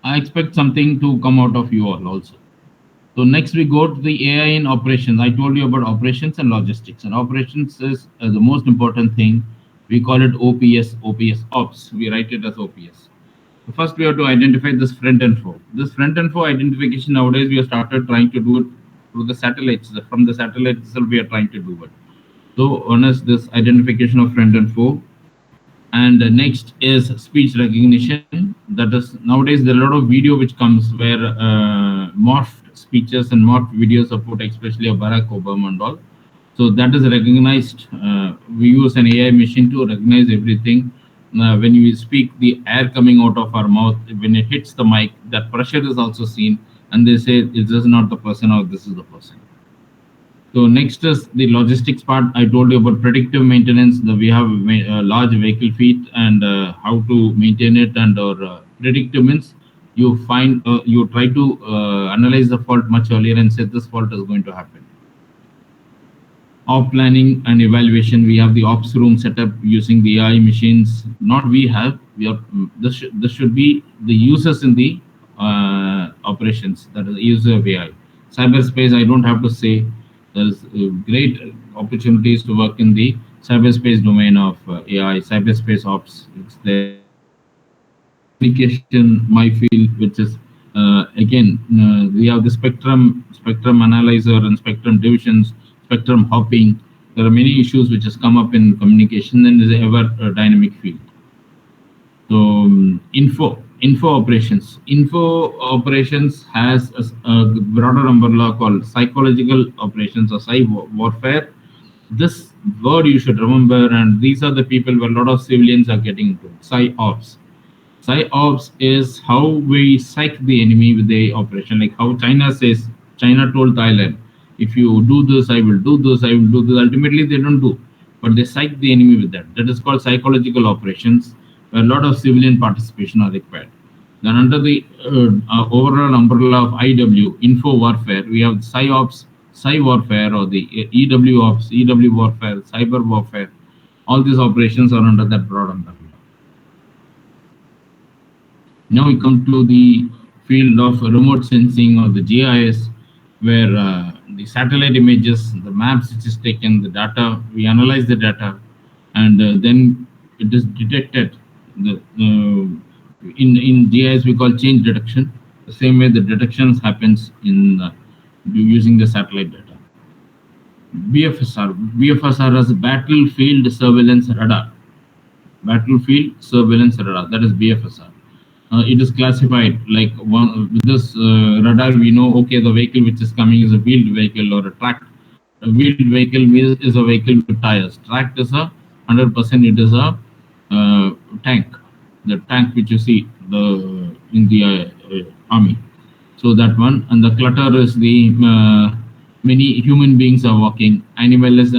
I expect something to come out of you all also. So next we go to the AI in operations. I told you about operations and logistics. And operations is the most important thing. We call it OPS ops. We write it as OPS. So first we have to identify this front and foe. This front and foe identification nowadays we have started trying to do it through the satellites. From the satellite itself we are trying to do it. So one is this identification of friend and foe, and next is speech recognition. That is, nowadays there are a lot of video which comes where morphed speeches and morphed videos are put, especially of Barack Obama and all. So that is recognized. We use an AI machine to recognize everything. When we speak, the air coming out of our mouth, when it hits the mic, that pressure is also seen, and they say, is this not the person or this is the person? So next is the logistics part. I told you about predictive maintenance. We have large vehicle fleet and how to maintain it. And or predictive means you try to analyze the fault much earlier and say this fault is going to happen. Op planning and evaluation. We have the ops room set up using the AI machines. Not we have. We are this should be the users in the operations. That is user of AI. Cyberspace. I don't have to say. There's great opportunities to work in the cyberspace domain of AI. Cyberspace ops. It's there. Communication, my field, which is again we have the spectrum analyzer and spectrum divisions, spectrum hopping. There are many issues which has come up in communication and is ever a dynamic field. So info operations has a broader umbrella called psychological operations or warfare. This word you should remember, and these are the people where a lot of civilians are getting into psyops. PsyOps is how we psych the enemy with the operation, like how China says, China told Thailand, if you do this, I will do this, I will do this. Ultimately, they don't do, but they psych the enemy with that. That is called psychological operations, where a lot of civilian participation are required. Then, under the overall umbrella of IW, info warfare, we have PsyOps, Psy warfare, or the EW ops, EW warfare, cyber warfare. All these operations are under that broad umbrella. Now we come to the field of remote sensing or the GIS, where the satellite images, the maps which is taken, the data, we analyze the data, and then it is detected. In GIS we call change detection. The same way the detections happens in using the satellite data. BFSR is battlefield surveillance radar. Battlefield surveillance radar. That is BFSR. It is classified like one with this radar. We know, okay, the vehicle which is coming is a wheeled vehicle or a tracked. A wheeled vehicle is a vehicle with tires. Tracked is a 100%. It is a tank. The tank which you see in the army. So that one, and the clutter is the many human beings are walking. Animal is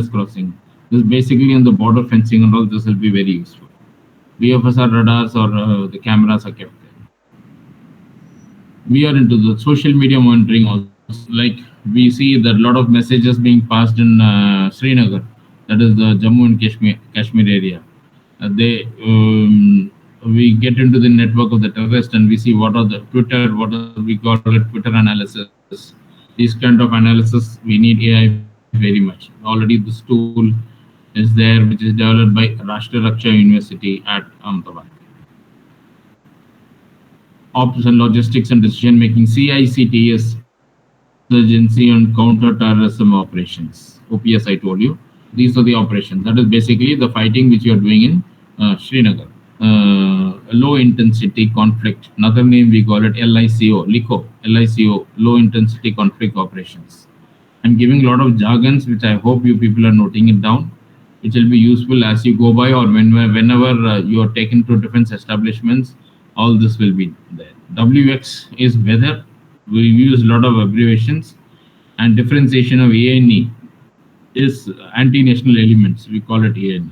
crossing. This basically on the border fencing and all. This will be very useful. BFSR radars or the cameras are kept there. We are into the social media monitoring also. Like we see that a lot of messages being passed in Srinagar, that is the Jammu and Kashmir area. We get into the network of the terrorist and we see what are the what we call it Twitter analysis. These kind of analysis we need AI very much. Already this tool is there, which is developed by Rashtriya Raksha University at Ahmedabad. Ops and logistics and decision making. CICTS, counterinsurgency and counter-terrorism operations. OPS, I told you. These are the operations. That is basically the fighting which you are doing in Srinagar. Low intensity conflict. Another name we call it LICO, low intensity conflict operations. I'm giving a lot of jargons, which I hope you people are noting it down. It will be useful as you go by or whenever you are taken to defense establishments. All this will be there. WX is weather. We use a lot of abbreviations, and differentiation of ANE is anti-national elements. We call it ANE.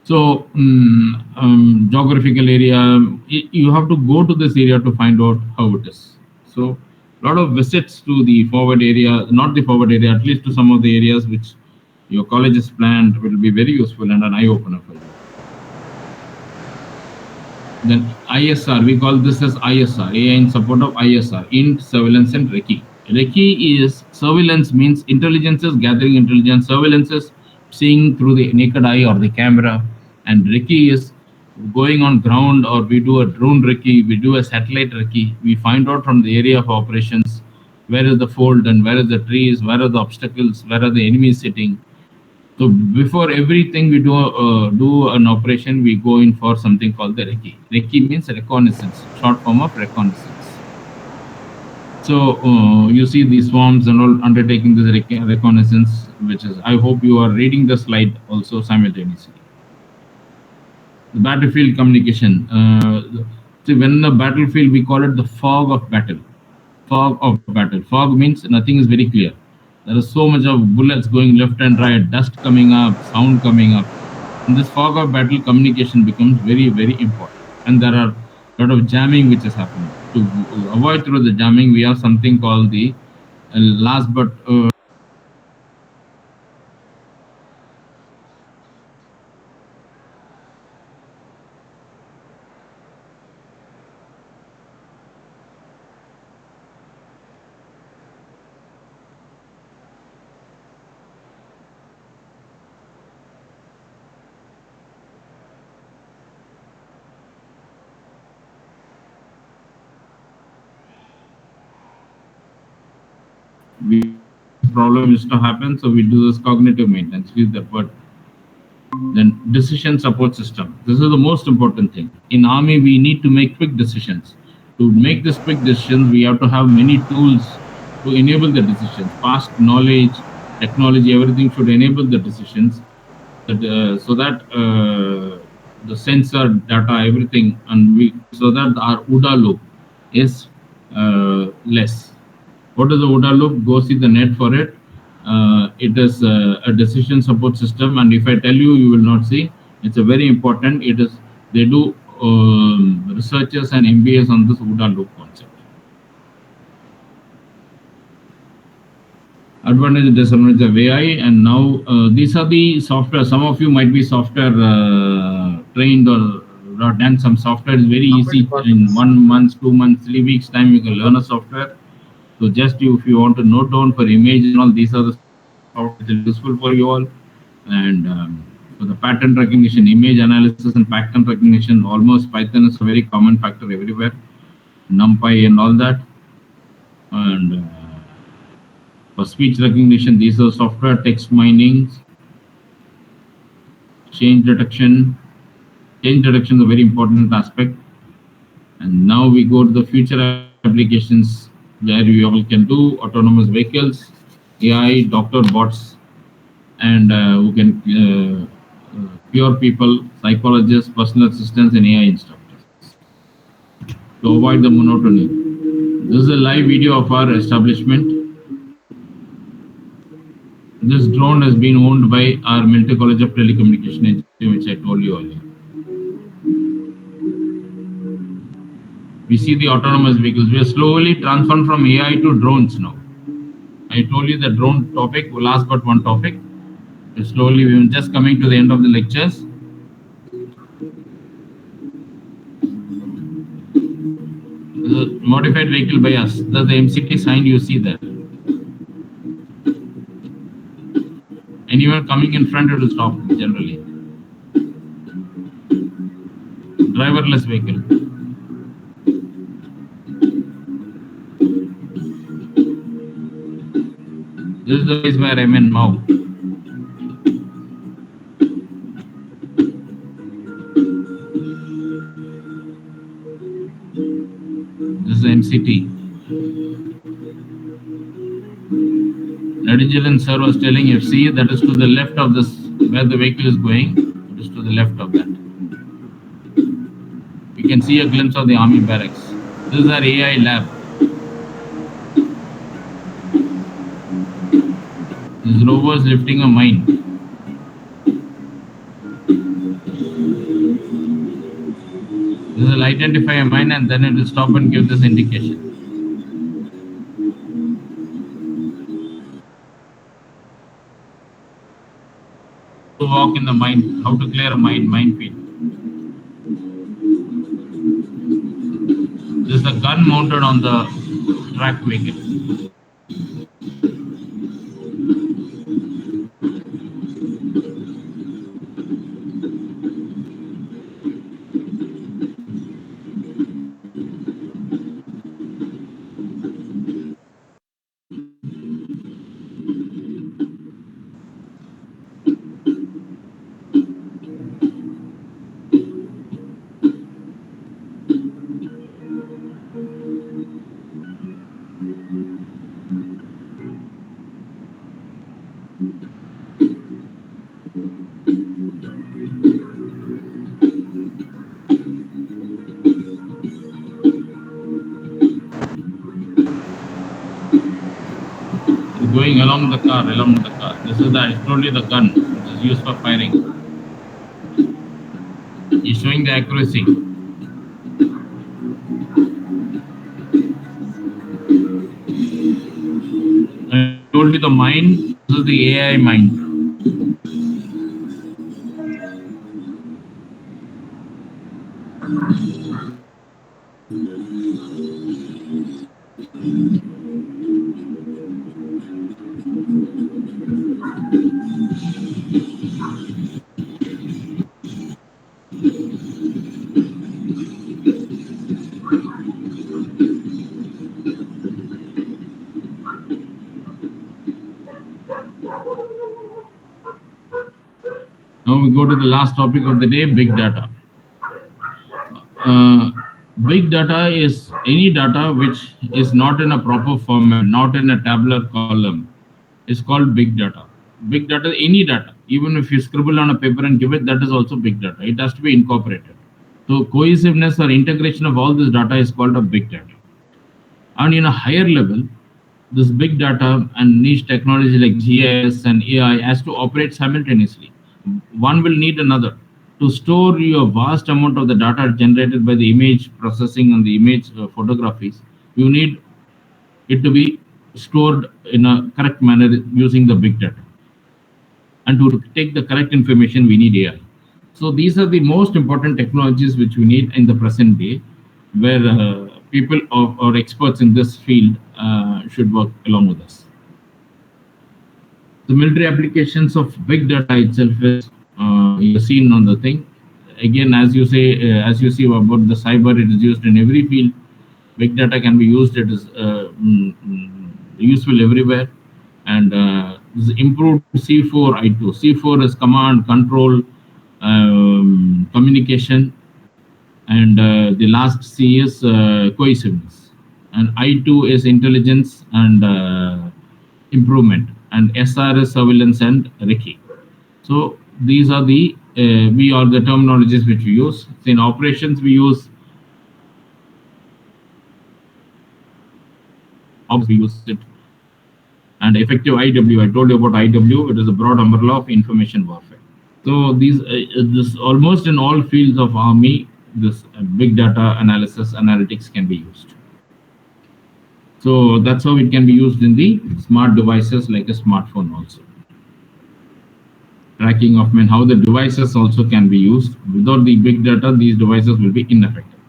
So geographical area, you have to go to this area to find out how it is. So a lot of visits to the forward area, not the forward area, at least to some of the areas which your college has planned will be very useful and an eye-opener for you. Then ISR, we call this as ISR, AI in support of ISR, in surveillance and recce. Recce is surveillance, means intelligence is gathering intelligence, surveillance is seeing through the naked eye or the camera, and recce is going on ground, or we do a drone recce, we do a satellite recce. We find out from the area of operations where is the fold and where is the trees, where are the obstacles, where are the enemies sitting. So before everything we do an operation, we go in for something called the recce. Recce means reconnaissance, short form of reconnaissance. So you see these swarms and all undertaking this reconnaissance, which is, I hope you are reading the slide also simultaneously. The battlefield communication. See, when the battlefield, we call it the fog of battle. Fog of battle. Fog means nothing is very clear. There is so much of bullets going left and right, dust coming up, sound coming up. In this fog of battle, communication becomes very, very important. And there are a lot of jamming which is happening. To avoid through the jamming, we have something called the last but we problem is to happen, so we do this cognitive maintenance. Use that word. Then decision support system. This is the most important thing. In army, we need to make quick decisions. To make these quick decisions, we have to have many tools to enable the decisions. Past knowledge, technology, everything should enable the decisions. So that the sensor data, everything, and we so that our OODA loop is less. What is the OODA loop? Go see the net for it. It is a decision support system, and if I tell you, you will not see. It's a very important. It is they do researchers and MBAs on this OODA loop concept. Advantage and disadvantage of AI, and now these are the software. Some of you might be software trained or done some software. Is very Software easy. In departments. 1 month, 2 months, 3 weeks time, you can learn a software. So just you, if you want to note down for image and all, these are the software which will be useful for you all. And for the pattern recognition, image analysis, and pattern recognition, almost Python is a very common factor everywhere. NumPy and all that. And for speech recognition, these are software text mining, change detection. Change detection is a very important aspect. And now we go to the future applications where we all can do autonomous vehicles, AI, doctor bots, and who can cure people, psychologists, personal assistants, and AI instructors to avoid the monotony. This is a live video of our establishment. This drone has been owned by our Military College of Telecommunication Engineering, which I told you earlier. We see the autonomous vehicles. We are slowly transformed from AI to drones now. I told you the drone topic, last but one topic. Slowly, we are just coming to the end of the lectures. The modified vehicle by us. That's the MCT sign you see there. Anyone coming in front, it will stop generally. Driverless vehicle. This is the place where I'm in now. This is MCT. Nadijalan sir was telling FC that is to the left of this, where the vehicle is going. It is to the left of that. We can see a glimpse of the army barracks. This is our AI lab. This rover is lifting a mine. This will identify a mine and then it will stop and give this indication. To walk in the mine, how to clear a minefield. This is a gun mounted on the track vehicle. going along the car. This is the I told you the gun which is used for firing. He's showing the accuracy. I told you the mind. This is the AI mind. Now we go to the last topic of the day: big data. Uh, Big data is any data which is not in a proper format, not in a tabular column. Is called big data. Big data, any data, even if you scribble on a paper and give it, that is also big data. It has to be incorporated. So cohesiveness or integration of all this data is called a big data. And in a higher level, this big data and niche technology like GIS and AI has to operate simultaneously. One will need another. To store your vast amount of the data generated by the image processing and the image photographies, you need it to be stored in a correct manner using the big data. And to take the correct information, we need AI. So these are the most important technologies which we need in the present day, where people or experts in this field should work along with us. The military applications of big data itself is you've seen on the thing. Again, as you say, as you see about the cyber, it is used in every field. Big data can be used. It is useful everywhere, and this improved C4 I2. C4 is command, control, communication, and the last C is cohesiveness, and I2 is intelligence and improvement, and SR is surveillance and recce. So these are the we are the terminologies which we use. So in operations, we use we use it, and effective IW. I told you about IW. It is a broad umbrella of information warfare. So these this almost in all fields of army, this big data analysis analytics can be used. So that's how it can be used in the smart devices like a smartphone also. Tracking of men, how the devices also can be used. Without the big data, these devices will be ineffective.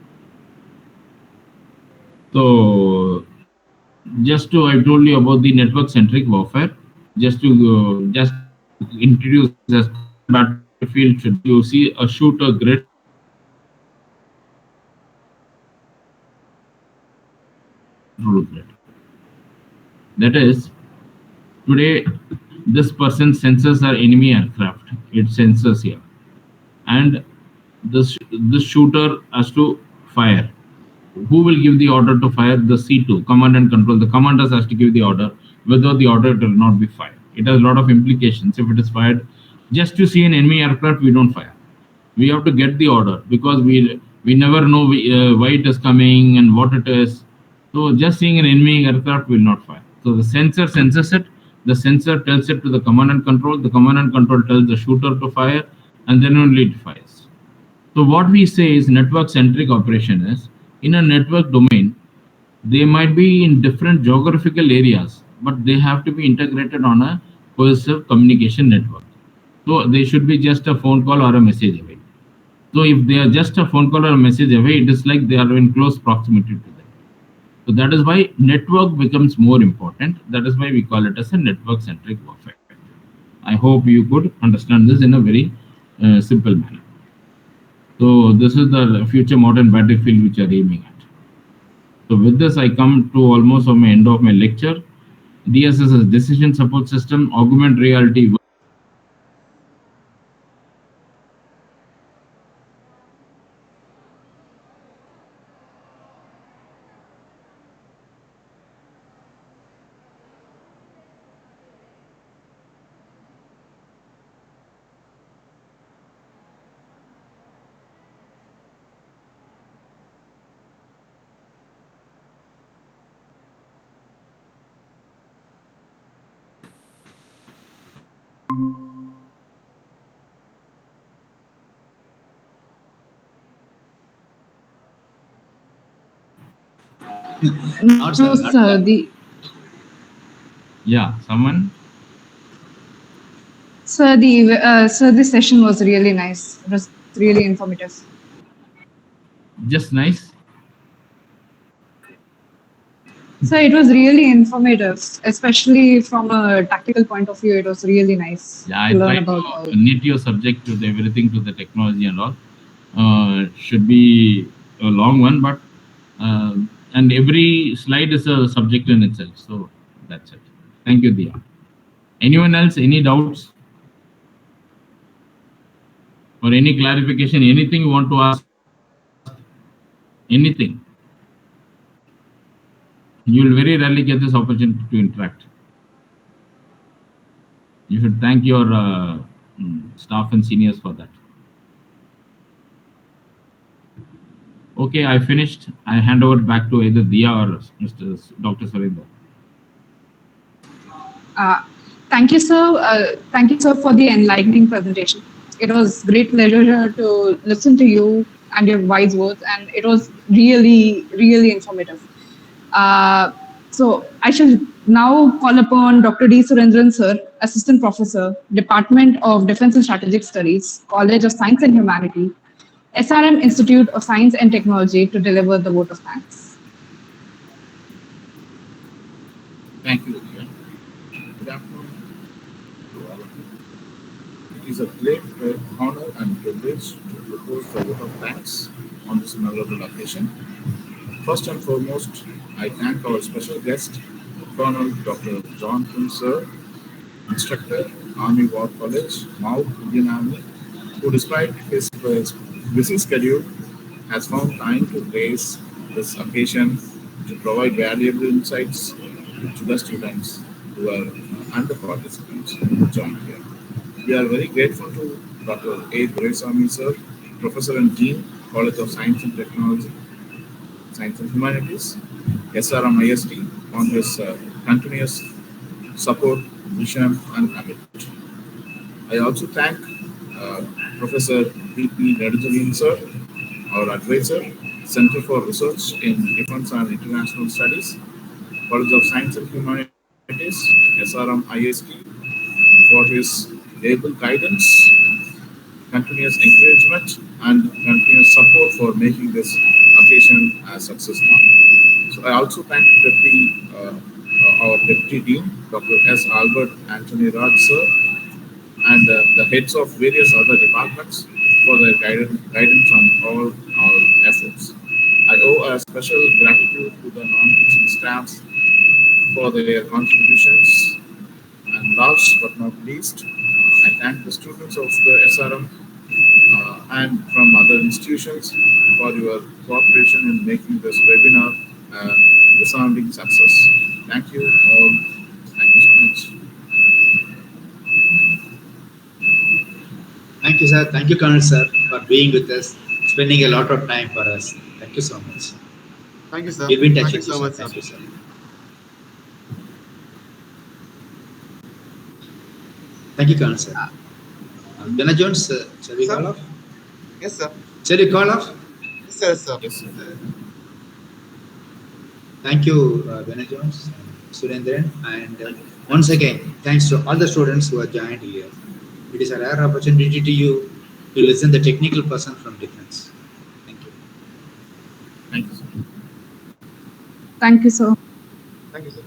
So just to I told you about the network centric warfare. Just introduce as battlefield should be. You see a shooter grid grid. That is today this person senses our enemy aircraft. It senses here, and this shooter has to fire. Who will give the order to fire? The C2, command and control. The commanders has to give the order. Without the order, it will not be fired. It has a lot of implications. If it is fired, just to see an enemy aircraft, we don't fire. We have to get the order because we never know why it is coming and what it is. So just seeing an enemy aircraft will not fire. So the sensor senses it. The sensor tells it to the command and control. The command and control tells the shooter to fire, and then only it fires. So what we say is network-centric operation is in a network domain, they might be in different geographical areas, but they have to be integrated on a cohesive communication network. So they should be just a phone call or a message away. So if they are just a phone call or a message away, it is like they are in close proximity to them. So that is why network becomes more important. That is why we call it as a network-centric warfare. I hope you could understand this in a very simple manner. So this is the future modern battlefield which we are aiming at. So with this, I come to almost on my end of my lecture. DSS is decision support system, augmented reality. Not No, sir, not sir. that. Yeah, someone. Sir, this session was really nice. It was really informative. Just nice. So it was really informative, especially from a tactical point of view. It was really nice Yeah, I to learn try about all. to knit your subject to the everything to the technology and all. Should be a long one, but uh, and every slide is a subject in itself. So that's it. Thank you, Dia. Anyone else? Any doubts or any clarification? Anything you want to ask? Anything? You will very rarely get this opportunity to interact. You should thank your staff and seniors for that. Okay, I finished. I hand over back to either Dia or Mr. Dr. Surinder. Uh, Thank you, sir. Thank you, sir, for the enlightening presentation. It was great pleasure to listen to you and your wise words, and it was really, really informative. Uh, so I shall now call upon Dr. D. Surendran, sir, Assistant Professor, Department of Defense and Strategic Studies, College of Science and Humanity, SRM Institute of Science and Technology, to deliver the vote of thanks. Thank you, Dia. Good afternoon to all of you. It is a great honor and privilege to propose the vote of thanks on this memorable occasion. First and foremost, I thank our special guest, Colonel Dr. John Sir, instructor, Army War College, Mount Indian Army, who, despite his busy schedule, has found time to grace this occasion to provide valuable insights to the students who are and the participants who joined here. We are very grateful to Dr. A. Doraisamy sir, Professor and Dean, College of Science and Technology, Science and Humanities, SRM IST, on his continuous support, vision, and commitment. I also thank uh, Professor P.P. Nadajalin sir, our advisor, Center for Research in Defense and International Studies, College of Science and Humanities, SRM IST, for his able guidance, continuous encouragement, and continuous support for making this occasion a success one. So I also thank our Deputy Dean, Dr. S. Albert Anthony Raj sir, and the heads of various other departments for their guidance on all our efforts. I owe a special gratitude to the non-teaching staffs for their contributions, and last but not least, I thank the students of the SRM and from other institutions for your cooperation in making this webinar a resounding success. Thank you all. Thank you so much. Thank you, sir. Thank you, Colonel, sir, for being with us, spending a lot of time for us. Thank you so much. Thank you, sir. We'll be in touch Thank you with you, so sir. much, sir. Thank you, sir. Thank you, Colonel, sir. Dana Jones, shall we Sir? call off? Yes, sir. Shall we call off? Yes, sir. Yes, sir. Yes, sir. Thank you, Dana Jones, Surendran, and once again, thanks to all the students who have joined here. It is a rare opportunity to you to listen the technical person from defense. Thank you. Thank you, sir. Thank you, sir. Thank you, sir.